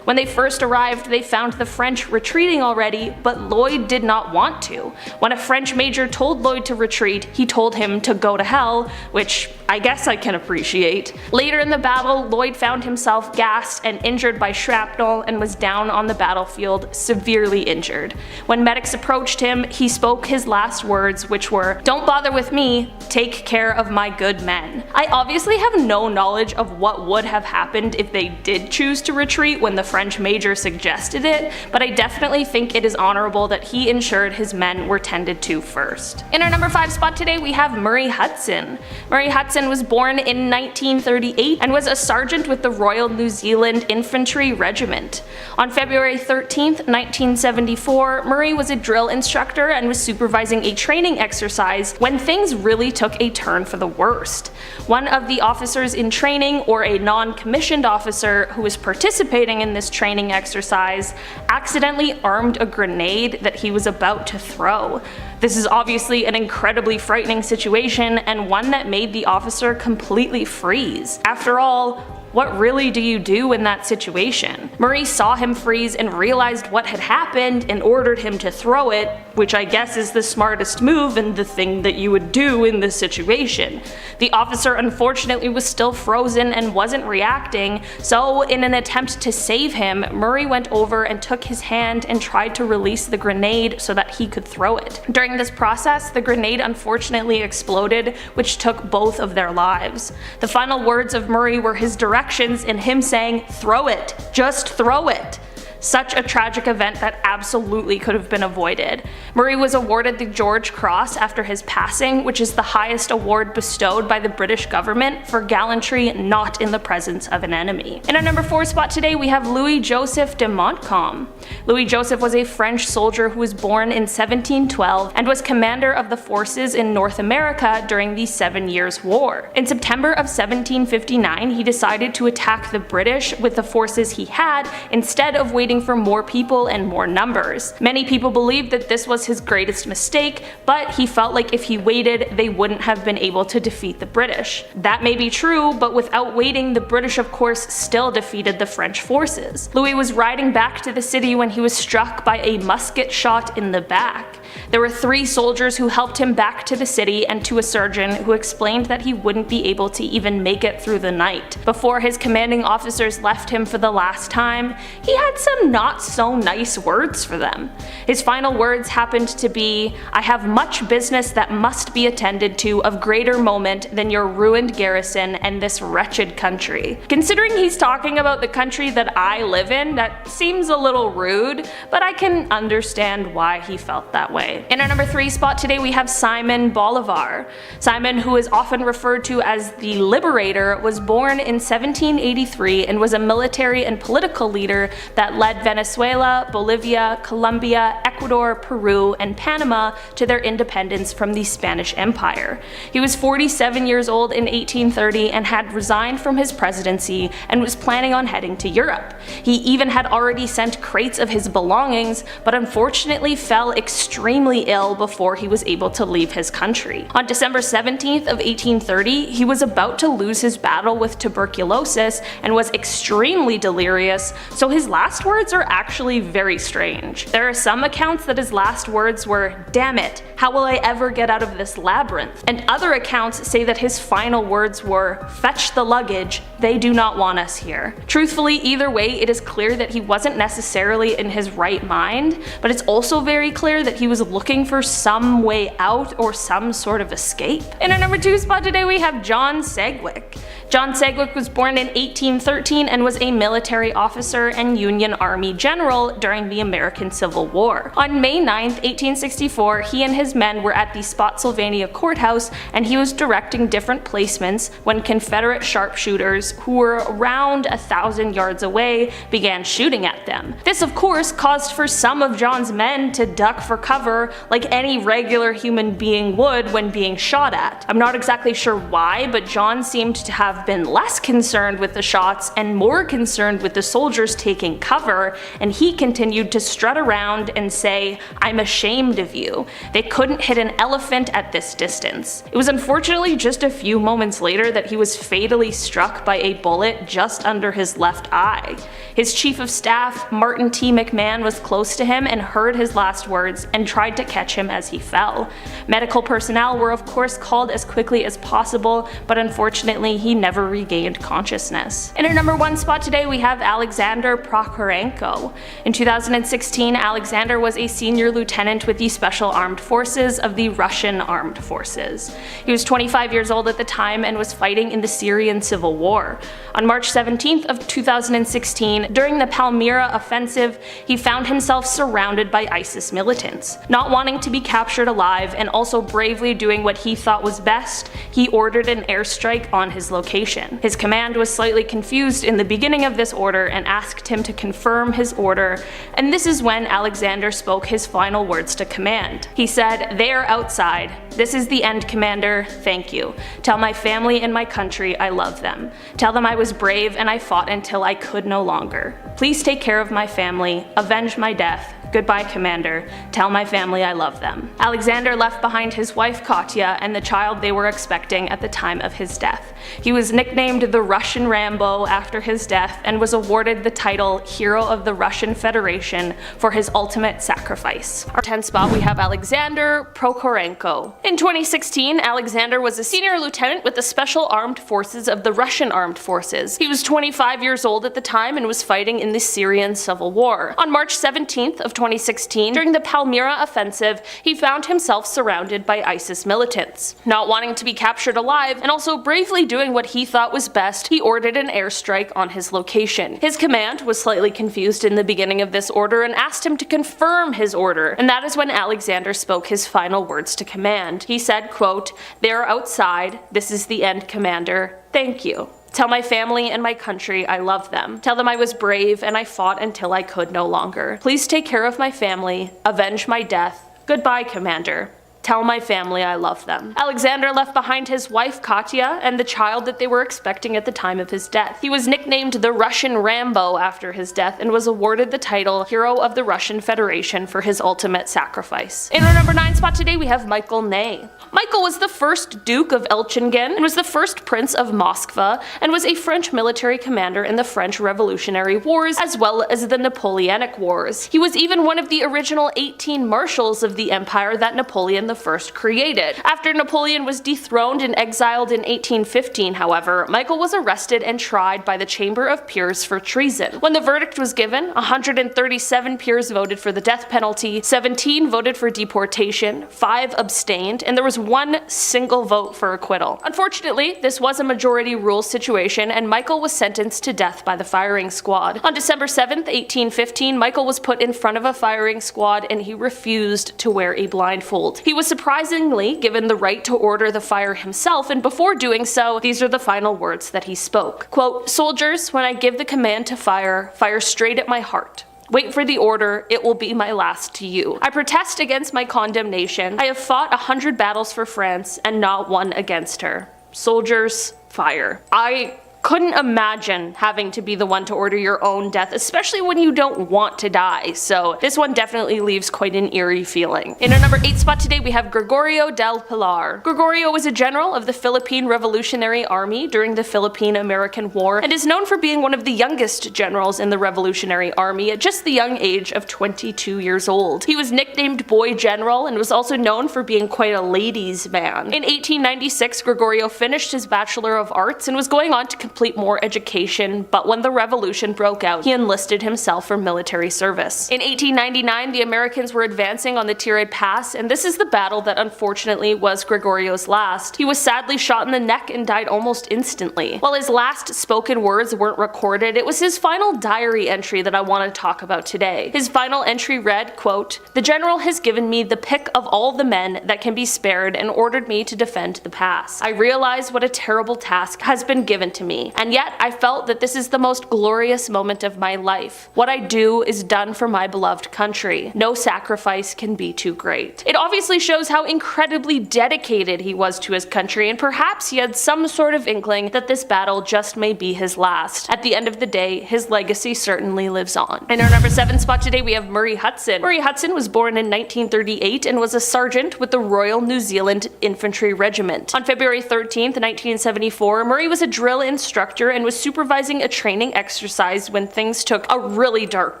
When they first arrived, they found the French retreating already, but Lloyd did not want to. When a French major told Lloyd to retreat, he told him to go to hell, which I guess I can appreciate. Later in the battle, Lloyd found himself gassed and injured by shrapnel and was down on the battlefield, severely injured. When medics approached him, he spoke his last words, which were, "Don't bother with me, take care of my good men." I obviously have no knowledge of what would have happened if they did choose to retreat when the French major suggested it, but I definitely think it is honorable that he ensured his men were tended to first. In our number 5 spot today, we have Murray Hudson. Murray Hudson was born in 1938 and was a sergeant with the Royal New Zealand Infantry Regiment. On February 13th, 1974, Murray was a drill instructor and was supervising a training exercise when things really took a turn for the worst. One of the officers in training, or a non-commissioned officer who was participating in this training exercise, accidentally armed a grenade that he was about to throw. This is obviously an incredibly frightening situation and one that made the officer completely freeze. After all, what really do you do in that situation? Murray saw him freeze and realized what had happened and ordered him to throw it, which I guess is the smartest move and the thing that you would do in this situation. The officer unfortunately was still frozen and wasn't reacting, so in an attempt to save him, Murray went over and took his hand and tried to release the grenade so that he could throw it. During this process, the grenade unfortunately exploded, which took both of their lives. The final words of Murray were his directions and him saying, "Throw it, just throw it." Such a tragic event that absolutely could have been avoided. Murray was awarded the George Cross after his passing, which is the highest award bestowed by the British government for gallantry not in the presence of an enemy. In our number 4 spot today, we have Louis Joseph de Montcalm. Louis Joseph was a French soldier who was born in 1712 and was commander of the forces in North America during the 7 Years' War. In September of 1759, he decided to attack the British with the forces he had instead of waiting for more people and more numbers. Many people believed that this was his greatest mistake, but he felt like if he waited, they wouldn't have been able to defeat the British. That may be true, but without waiting, the British of course still defeated the French forces. Louis was riding back to the city when he was struck by a musket shot in the back. There were 3 soldiers who helped him back to the city and to a surgeon who explained that he wouldn't be able to even make it through the night. Before his commanding officers left him for the last time, he had some not so nice words for them. His final words happened to be, "I have much business that must be attended to of greater moment than your ruined garrison and this wretched country." Considering he's talking about the country that I live in, that seems a little rude, but I can understand why he felt that way. In our number 3 spot today, we have Simon Bolivar. Simon, who is often referred to as the Liberator, was born in 1783 and was a military and political leader that led Venezuela, Bolivia, Colombia, Ecuador, Peru, and Panama to their independence from the Spanish Empire. He was 47 years old in 1830 and had resigned from his presidency and was planning on heading to Europe. He even had already sent crates of his belongings, but unfortunately fell extremely ill before he was able to leave his country. On December 17th of 1830, he was about to lose his battle with tuberculosis and was extremely delirious, so his last words are actually very strange. There are some accounts that his last words were, "Damn it, how will I ever get out of this labyrinth?" And other accounts say that his final words were, "Fetch the luggage, they do not want us here." Truthfully, either way, it is clear that he wasn't necessarily in his right mind, but it's also very clear that he was looking for some way out or some sort of escape. In our number 2 spot today, we have John Sedgwick. John Sedgwick was born in 1813 and was a military officer and Union Army general during the American Civil War. On May 9, 1864, he and his men were at the Spotsylvania courthouse and he was directing different placements when Confederate sharpshooters, who were around 1,000 yards away, began shooting at them. This of course caused for some of John's men to duck for cover like any regular human being would when being shot at. I'm not exactly sure why, but John seemed to have have been less concerned with the shots and more concerned with the soldiers taking cover, and he continued to strut around and say, "I'm ashamed of you. They couldn't hit an elephant at this distance." It was unfortunately just a few moments later that he was fatally struck by a bullet just under his left eye. His chief of staff, Martin T. McMahon, was close to him and heard his last words and tried to catch him as he fell. Medical personnel were of course called as quickly as possible, but unfortunately he never regained consciousness. In our number 1 spot today we have Alexander Prokhorenko. In 2016, Alexander was a senior lieutenant with the Special Armed Forces of the Russian Armed Forces. He was 25 years old at the time and was fighting in the Syrian civil war. On March 17th of 2016, during the Palmyra offensive, he found himself surrounded by ISIS militants. Not wanting to be captured alive and also bravely doing what he thought was best, he ordered an airstrike on his location. His command was slightly confused in the beginning of this order and asked him to confirm his order, and this is when Alexander spoke his final words to command. He said, "They are outside. This is the end, Commander. Thank you. Tell my family and my country I love them. Tell them I was brave and I fought until I could no longer. Please take care of my family. Avenge my death. Goodbye, Commander. Tell my family I love them." Alexander left behind his wife Katya and the child they were expecting at the time of his death. He was nicknamed the Russian Rambo after his death and was awarded the title Hero of the Russian Federation for his ultimate sacrifice. Our 10th spot we have Alexander Prokhorenko. In 2016, Alexander was a senior lieutenant with the Special Armed Forces of the Russian Armed Forces. He was 25 years old at the time and was fighting in the Syrian civil war. On March 17th of 2016, during the Palmyra offensive, he found himself surrounded by ISIS militants. Not wanting to be captured alive and also bravely doing what he thought was best, he ordered an airstrike on his location. His command was slightly confused in the beginning of this order and asked him to confirm his order, and that is when Alexander spoke his final words to command. He said, quote, "They are outside. This is the end, Commander. Thank you. Tell my family and my country I love them. Tell them I was brave and I fought until I could no longer. Please take care of my family. Avenge my death. Goodbye, Commander. Tell my family I love them." Alexander left behind his wife Katya and the child that they were expecting at the time of his death. He was nicknamed the Russian Rambo after his death and was awarded the title Hero of the Russian Federation for his ultimate sacrifice. In our number 9 spot today we have Michael Ney. Michael was the first Duke of Elchingen and was the first Prince of Moskva and was a French military commander in the French Revolutionary Wars as well as the Napoleonic Wars. He was even one of the original 18 marshals of the empire that Napoleon I created. After Napoleon was dethroned and exiled in 1815, however, Michael was arrested and tried by the Chamber of Peers for treason. When the verdict was given, 137 peers voted for the death penalty, 17 voted for deportation, 5 abstained, and there was 1 single vote for acquittal. Unfortunately, this was a majority rule situation and Michael was sentenced to death by the firing squad. On December 7th, 1815, Michael was put in front of a firing squad and he refused to wear a blindfold. He was surprisingly given the right to order the fire himself, and before doing so, these are the final words that he spoke. Quote, "Soldiers, when I give the command to fire, fire straight at my heart. Wait for the order, it will be my last to you. I protest against my condemnation. I have fought 100 battles for France and not one against her. Soldiers, fire." I couldn't imagine having to be the one to order your own death, especially when you don't want to die, so this one definitely leaves quite an eerie feeling. In our number 8 spot today we have Gregorio del Pilar. Gregorio was a general of the Philippine Revolutionary Army during the Philippine-American War and is known for being one of the youngest generals in the Revolutionary Army at just the young age of 22 years old. He was nicknamed Boy General and was also known for being quite a ladies' man. In 1896, Gregorio finished his Bachelor of Arts and was going on to complete more education, but when the revolution broke out, he enlisted himself for military service. In 1899, the Americans were advancing on the Tiré Pass, and this is the battle that unfortunately was Gregorio's last. He was sadly shot in the neck and died almost instantly. While his last spoken words weren't recorded, it was his final diary entry that I want to talk about today. His final entry read, quote, "The general has given me the pick of all the men that can be spared and ordered me to defend the pass. I realize what a terrible task has been given to me. me. And yet, I felt that this is the most glorious moment of my life. What I do is done for my beloved country. No sacrifice can be too great. It obviously shows how incredibly dedicated he was to his country, and perhaps he had some sort of inkling that this battle just may be his last. At the end of the day, his legacy certainly lives on. In our number 7 spot today, we have Murray Hudson. Murray Hudson was born in 1938 and was a sergeant with the Royal New Zealand Infantry Regiment. On February 13th, 1974, Murray was a drill instructor and was supervising a training exercise when things took a really dark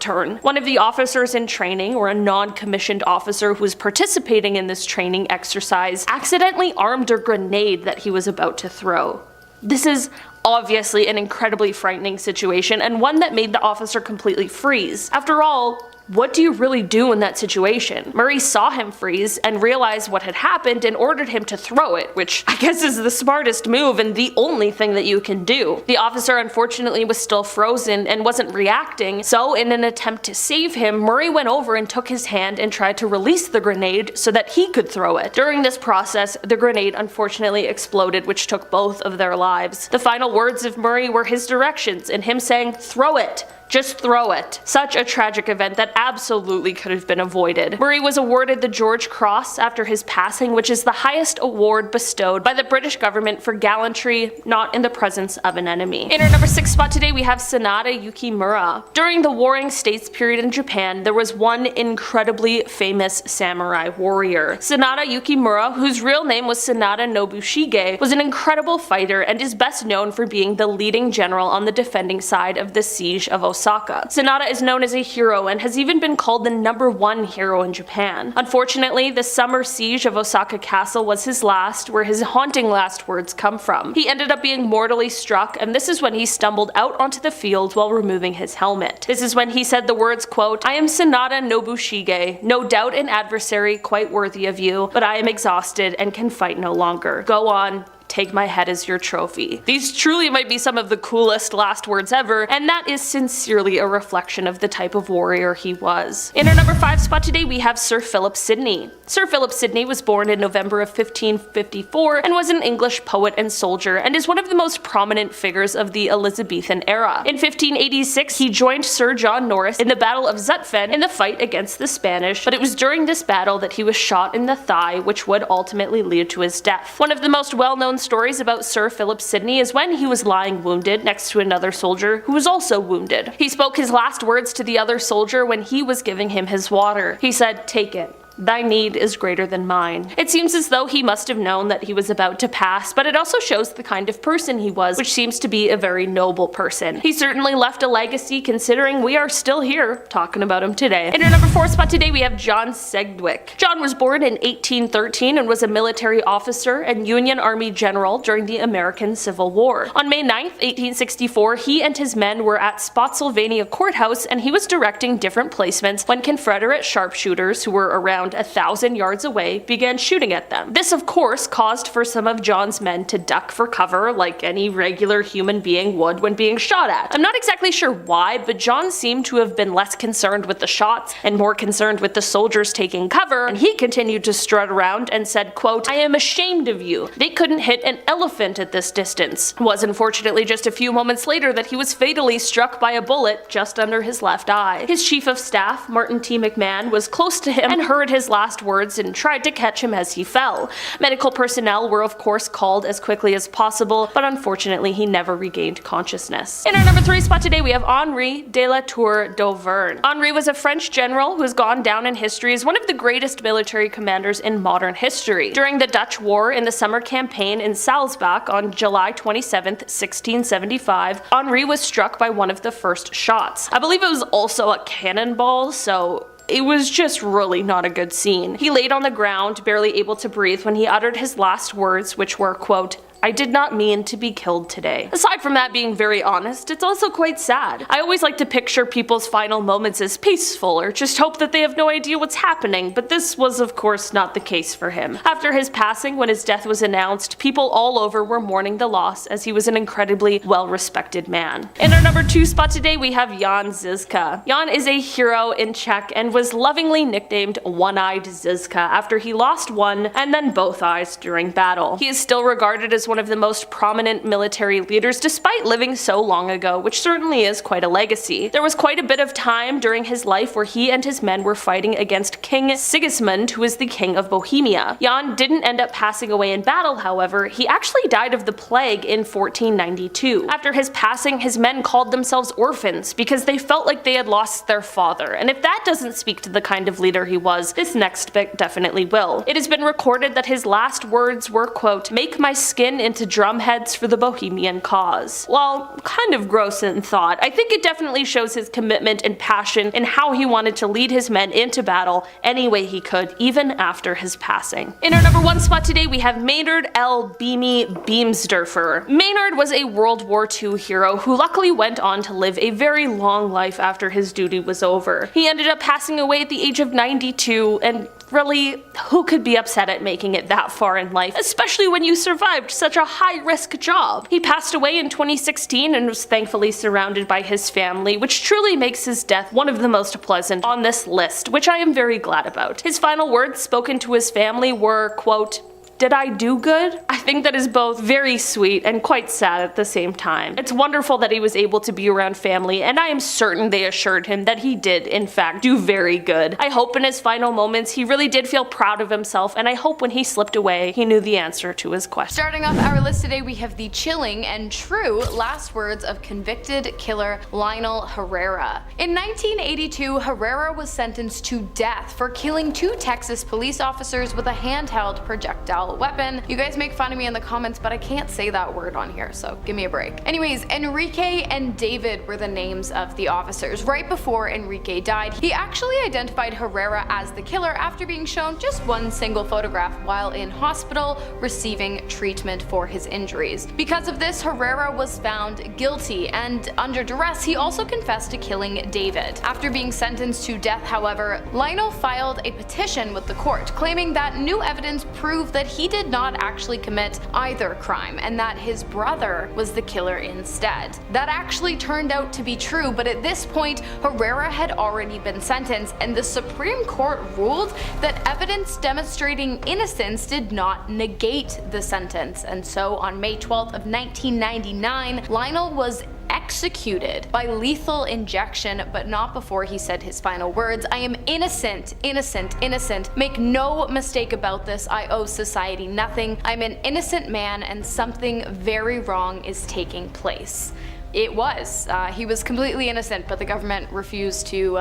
turn. One of the officers in training, or a non-commissioned officer who was participating in this training exercise, accidentally armed a grenade that he was about to throw. This is obviously an incredibly frightening situation, and one that made the officer completely freeze. After all, what do you really do in that situation? Murray saw him freeze and realized what had happened and ordered him to throw it, which I guess is the smartest move and the only thing that you can do. The officer unfortunately was still frozen and wasn't reacting, so in an attempt to save him, Murray went over and took his hand and tried to release the grenade so that he could throw it. During this process, the grenade unfortunately exploded, which took both of their lives. The final words of Murray were his directions and him saying, "Throw it! Just throw it." Such a tragic event that absolutely could have been avoided. Murray was awarded the George Cross after his passing, which is the highest award bestowed by the British government for gallantry not in the presence of an enemy. In our number 6 spot today, we have Sanada Yukimura. During the Warring States period in Japan, there was one incredibly famous samurai warrior. Sanada Yukimura, whose real name was Sanada Nobushige, was an incredible fighter and is best known for being the leading general on the defending side of the siege of Osaka. Sanada is known as a hero and has even been called the #1 hero in Japan. Unfortunately, the summer siege of Osaka Castle was his last, where his haunting last words come from. He ended up being mortally struck, and this is when he stumbled out onto the field while removing his helmet. This is when he said the words, quote, "I am Sanada Nobushige, no doubt an adversary quite worthy of you, but I am exhausted and can fight no longer. Go on. Take my head as your trophy." These truly might be some of the coolest last words ever, and that is sincerely a reflection of the type of warrior he was. In our number 5 spot today, we have Sir Philip Sidney. Sir Philip Sidney was born in November of 1554 and was an English poet and soldier, and is one of the most prominent figures of the Elizabethan era. In 1586, he joined Sir John Norris in the Battle of Zutphen in the fight against the Spanish, but it was during this battle that he was shot in the thigh, which would ultimately lead to his death. One of the most well-known stories about Sir Philip Sidney is when he was lying wounded next to another soldier who was also wounded. He spoke his last words to the other soldier when he was giving him his water. He said, "Take it. Thy need is greater than mine." It seems as though he must have known that he was about to pass, but it also shows the kind of person he was, which seems to be a very noble person. He certainly left a legacy, considering we are still here talking about him today. In our number 4 spot today, we have John Sedgwick. John was born in 1813 and was a military officer and Union Army general during the American Civil War. On May 9th, 1864, he and his men were at Spotsylvania Courthouse, and he was directing different placements when Confederate sharpshooters, who were around 1,000 yards away, began shooting at them. This of course caused for some of John's men to duck for cover like any regular human being would when being shot at. I'm not exactly sure why, but John seemed to have been less concerned with the shots and more concerned with the soldiers taking cover, and he continued to strut around and said, quote, "I am ashamed of you. They couldn't hit an elephant at this distance." It was unfortunately just a few moments later that he was fatally struck by a bullet just under his left eye. His chief of staff, Martin T. McMahon, was close to him and heard his last words and tried to catch him as he fell. Medical personnel were of course called as quickly as possible, but unfortunately he never regained consciousness. In our number 3 spot today, we have Henri de la Tour d'Auvergne. Henri was a French general who has gone down in history as one of the greatest military commanders in modern history. During the Dutch War in the summer campaign in Salzburg on July 27th, 1675, Henri was struck by one of the first shots. I believe it was also a cannonball, so it was just really not a good scene. He laid on the ground, barely able to breathe, when he uttered his last words, which were, quote, "I did not mean to be killed today." Aside from that being very honest, it's also quite sad. I always like to picture people's final moments as peaceful, or just hope that they have no idea what's happening, but this was of course not the case for him. After his passing, when his death was announced, people all over were mourning the loss, as he was an incredibly well-respected man. In our number 2 spot today, we have Jan Žižka. Jan is a hero in Czech and was lovingly nicknamed One-Eyed Žižka after he lost one and then both eyes during battle. He is still regarded as one of the most prominent military leaders despite living so long ago, which certainly is quite a legacy. There was quite a bit of time during his life where he and his men were fighting against King Sigismund, who is the king of Bohemia. Jan didn't end up passing away in battle, however. He actually died of the plague in 1492. After his passing, his men called themselves orphans because they felt like they had lost their father, and if that doesn't speak to the kind of leader he was, this next bit definitely will. It has been recorded that his last words were, quote, "Make my skin into drumheads for the Bohemian cause." While kind of gross in thought, I think it definitely shows his commitment and passion and how he wanted to lead his men into battle any way he could, even after his passing. In our number 1 spot today, we have Maynard L. Beamy Beamsdorfer. Maynard was a World War II hero who luckily went on to live a very long life after his duty was over. He ended up passing away at the age of 92, and really, who could be upset at making it that far in life, especially when you survived such a high-risk job? He passed away in 2016 and was thankfully surrounded by his family, which truly makes his death one of the most pleasant on this list, which I am very glad about. His final words spoken to his family were, quote, "Did I do good?" I think that is both very sweet and quite sad at the same time. It's wonderful that he was able to be around family, and I am certain they assured him that he did, in fact, do very good. I hope in his final moments he really did feel proud of himself, and I hope when he slipped away, he knew the answer to his question. Starting off our list today, we have the chilling and true last words of convicted killer Lionel Herrera. In 1982, Herrera was sentenced to death for killing 2 Texas police officers with a handheld projectile weapon. You guys make fun of me in the comments, but I can't say that word on here, so give me a break. Anyways, Enrique and David were the names of the officers. Right before Enrique died, he actually identified Herrera as the killer after being shown just one single photograph while in hospital receiving treatment for his injuries. Because of this, Herrera was found guilty, and under duress, he also confessed to killing David. After being sentenced to death, however, Lionel filed a petition with the court, claiming that new evidence proved that he did not actually commit either crime and that his brother was the killer instead. That actually turned out to be true, but at this point, Herrera had already been sentenced, and the Supreme Court ruled that evidence demonstrating innocence did not negate the sentence, and so on May 12th of 1999, Lionel was executed by lethal injection, but not before he said his final words. "I am innocent, innocent, innocent. Make no mistake about this. I owe society nothing. I'm an innocent man, and something very wrong is taking place." It was. He was completely innocent, but the government refused to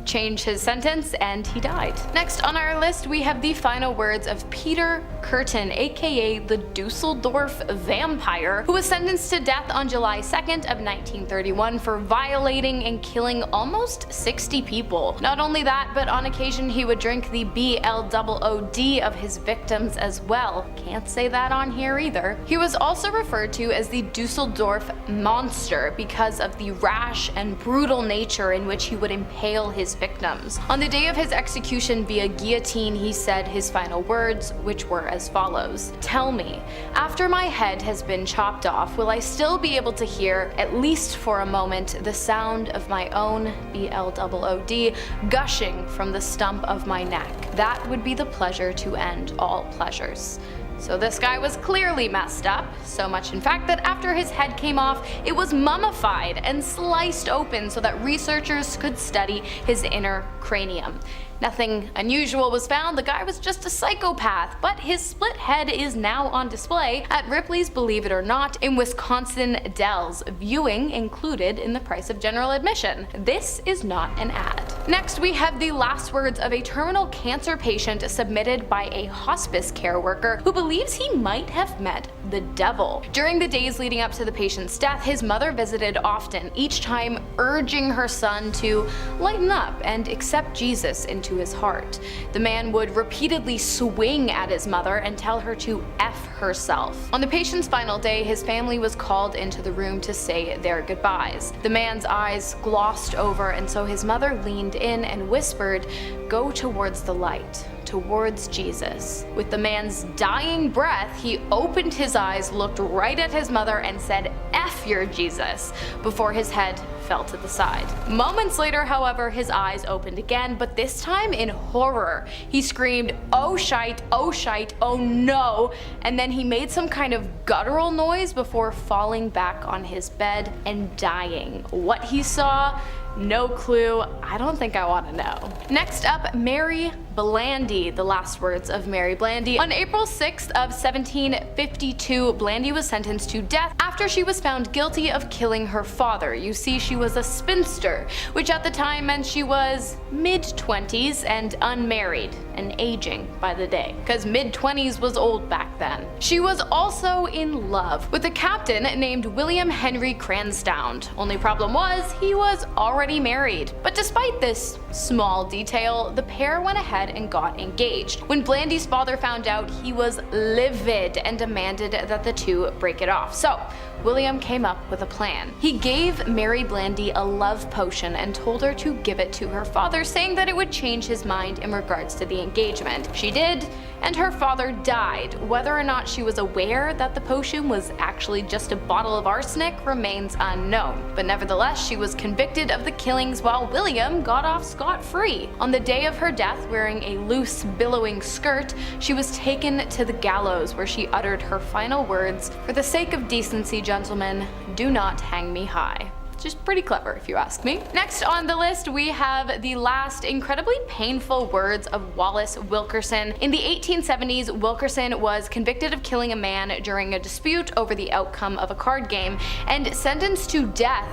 change his sentence, and he died. Next on our list, we have the final words of Peter Curtin, aka the Dusseldorf Vampire, who was sentenced to death on July 2nd of 1931 for violating and killing almost 60 people. Not only that, but on occasion he would drink the BLOOD of his victims as well. Can't say that on here either. He was also referred to as the Dusseldorf Monster because of the rash and brutal nature in which he would impale his victims. On the day of his execution via guillotine, he said his final words, which were as follows: "Tell me, after my head has been chopped off, will I still be able to hear, at least for a moment, the sound of my own BLOOD gushing from the stump of my neck? That would be the pleasure to end all pleasures." So this guy was clearly messed up, so much in fact that after his head came off, it was mummified and sliced open so that researchers could study his inner cranium. Nothing unusual was found, the guy was just a psychopath, but his split head is now on display at Ripley's Believe It or Not in Wisconsin Dells, viewing included in the price of general admission. This is not an ad. Next, we have the last words of a terminal cancer patient submitted by a hospice care worker who believes he might have met the devil. During the days leading up to the patient's death, his mother visited often, each time urging her son to lighten up and accept Jesus into his heart. The man would repeatedly swing at his mother and tell her to F herself. On the patient's final day, his family was called into the room to say their goodbyes. The man's eyes glossed over, and so his mother leaned in and whispered, "Go towards the light, towards Jesus." With the man's dying breath, he opened his eyes, looked right at his mother, and said, "F fear Jesus, before his head fell to the side. Moments later, however, his eyes opened again, but this time in horror. He screamed, "Oh shite, oh shite, oh no," and then he made some kind of guttural noise before falling back on his bed and dying. What he saw? No clue. I don't think I want to know. Next up, Mary Blandy, the last words of Mary Blandy. On April 6th of 1752, Blandy was sentenced to death after she was found guilty of killing her father. You see, she was a spinster, which at the time meant she was mid-20s and unmarried and aging by the day, because mid-20s was old back then. She was also in love with a captain named William Henry Cranstoun. Only problem was, he was already married. But despite this small detail, the pair went ahead and got engaged. When Blandy's father found out, he was livid and demanded that the two break it off. So William came up with a plan. He gave Mary Blandy a love potion and told her to give it to her father, saying that it would change his mind in regards to the engagement. She did, and her father died. Whether or not she was aware that the potion was actually just a bottle of arsenic remains unknown. But nevertheless, she was convicted of the killings while William got off scot-free. On the day of her death, wearing a loose, billowing skirt, she was taken to the gallows, where she uttered her final words, "For the sake of decency, gentlemen, do not hang me high." Just pretty clever, if you ask me. Next on the list, we have the last incredibly painful words of Wallace Wilkerson. In the 1870s, Wilkerson was convicted of killing a man during a dispute over the outcome of a card game and sentenced to death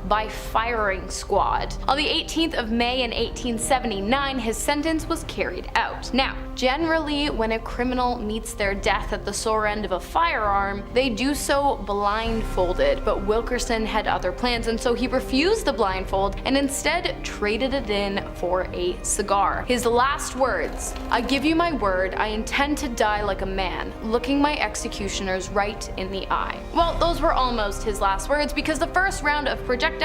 by firing squad. On the 18th of May in 1879, his sentence was carried out. Now, generally, when a criminal meets their death at the sore end of a firearm, they do so blindfolded, but Wilkerson had other plans, and so he refused the blindfold and instead traded it in for a cigar. His last words, "I give you my word, I intend to die like a man, looking my executioners right in the eye." Well, those were almost his last words, because the first round of projectiles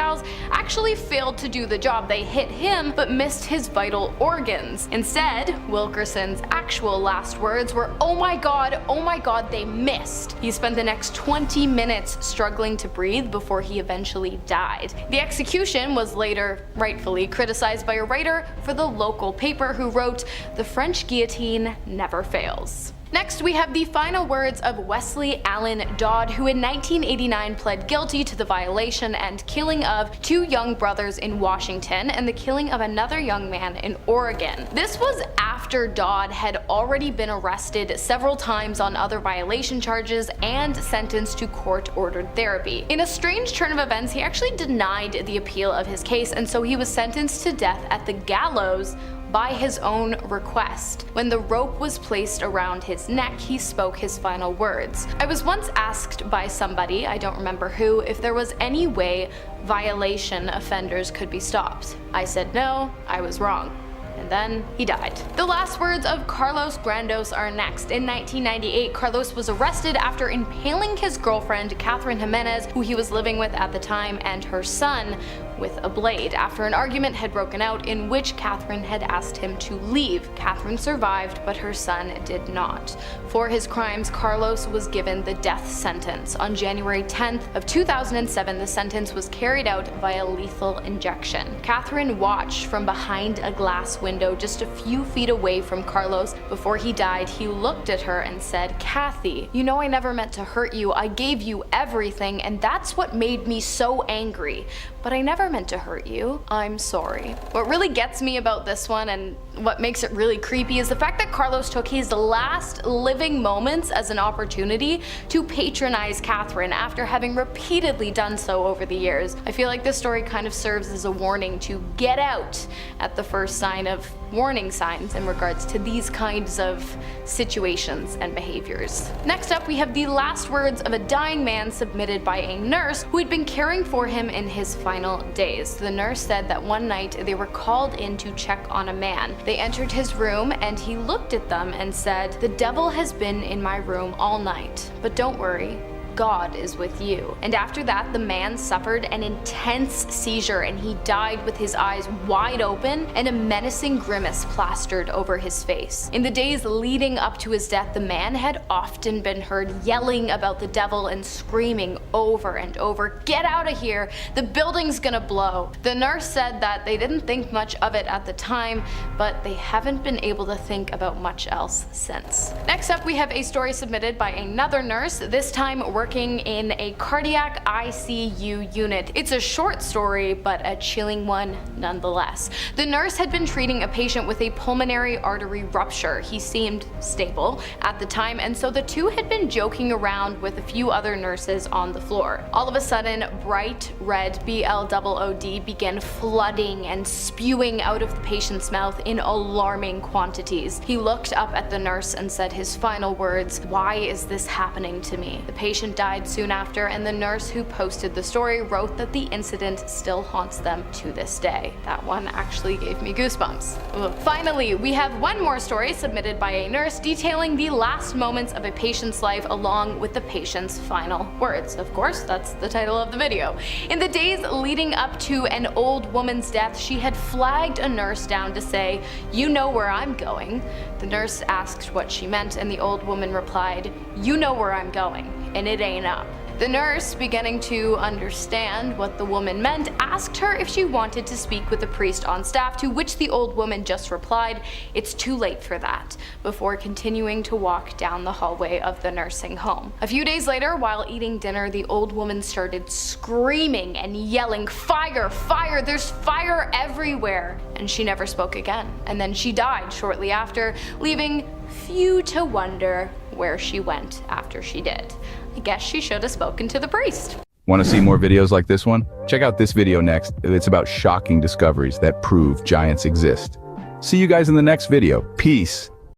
actually failed to do the job. They hit him but missed his vital organs. Instead, Wilkerson's actual last words were, oh my god, they missed." He spent the next 20 minutes struggling to breathe before he eventually died. The execution was later rightfully criticized by a writer for the local paper who wrote, "The French guillotine never fails." Next, we have the final words of Wesley Allen Dodd, who in 1989 pled guilty to the violation and killing of 2 young brothers in Washington and the killing of another young man in Oregon. This was after Dodd had already been arrested several times on other violation charges and sentenced to court-ordered therapy. In a strange turn of events, he actually denied the appeal of his case, and so he was sentenced to death at the gallows by his own request. When the rope was placed around his neck, he spoke his final words. I was once asked by somebody, I don't remember who, if there was any way violation offenders could be stopped. I said no, I was wrong. And then he died. The last words of Carlos Grandos are next. In 1998, Carlos was arrested after impaling his girlfriend, Catherine Jimenez, who he was living with at the time, and her son with a blade after an argument had broken out in which Catherine had asked him to leave. Catherine survived, but her son did not. For his crimes, Carlos was given the death sentence. On January 10th of 2007, the sentence was carried out via lethal injection. Catherine watched from behind a glass window just a few feet away from Carlos. Before he died, he looked at her and said, "Kathy, you know I never meant to hurt you. I gave you everything, and that's what made me so angry. But I never meant to hurt you. I'm sorry." What really gets me about this one, and what makes it really creepy, is the fact that Carlos took his last living moments as an opportunity to patronize Catherine after having repeatedly done so over the years. I feel like this story kind of serves as a warning to get out at the first sign of warning signs in regards to these kinds of situations and behaviors. Next up, we have the last words of a dying man submitted by a nurse who had been caring for him in his final days. The nurse said that one night they were called in to check on a man. They entered his room and he looked at them and said, "The devil has been in my room all night, but don't worry, God is with you. And after that, the man suffered an intense seizure and he died with his eyes wide open and a menacing grimace plastered over his face. In the days leading up to his death, the man had often been heard yelling about the devil and screaming over and over, "Get out of here, the building's gonna blow." The nurse said that they didn't think much of it at the time, but they haven't been able to think about much else since. Next up, we have a story submitted by another nurse, this time working in a cardiac ICU unit. It's a short story, but a chilling one nonetheless. The nurse had been treating a patient with a pulmonary artery rupture. He seemed stable at the time, and so the two had been joking around with a few other nurses on the floor. All of a sudden, bright red BLOOD began flooding and spewing out of the patient's mouth in alarming quantities. He looked up at the nurse and said his final words, "Why is this happening to me?" The patient died soon after, and the nurse who posted the story wrote that the incident still haunts them to this day. That one actually gave me goosebumps. Ugh. Finally, we have one more story submitted by a nurse detailing the last moments of a patient's life along with the patient's final words. Of course, that's the title of the video. In the days leading up to an old woman's death, she had flagged a nurse down to say, "You know where I'm going." The nurse asked what she meant, and the old woman replied, "You know where I'm going, and it ain't up." The nurse, beginning to understand what the woman meant, asked her if she wanted to speak with the priest on staff, to which the old woman just replied, "It's too late for that," before continuing to walk down the hallway of the nursing home. A few days later, while eating dinner, the old woman started screaming and yelling, "Fire! Fire! There's fire everywhere!" And she never spoke again. And then she died shortly after, leaving few to wonder where she went after she did. I guess she should have spoken to the priest. Want to see more videos like this one? Check out this video next. It's about shocking discoveries that prove giants exist. See you guys in the next video. Peace.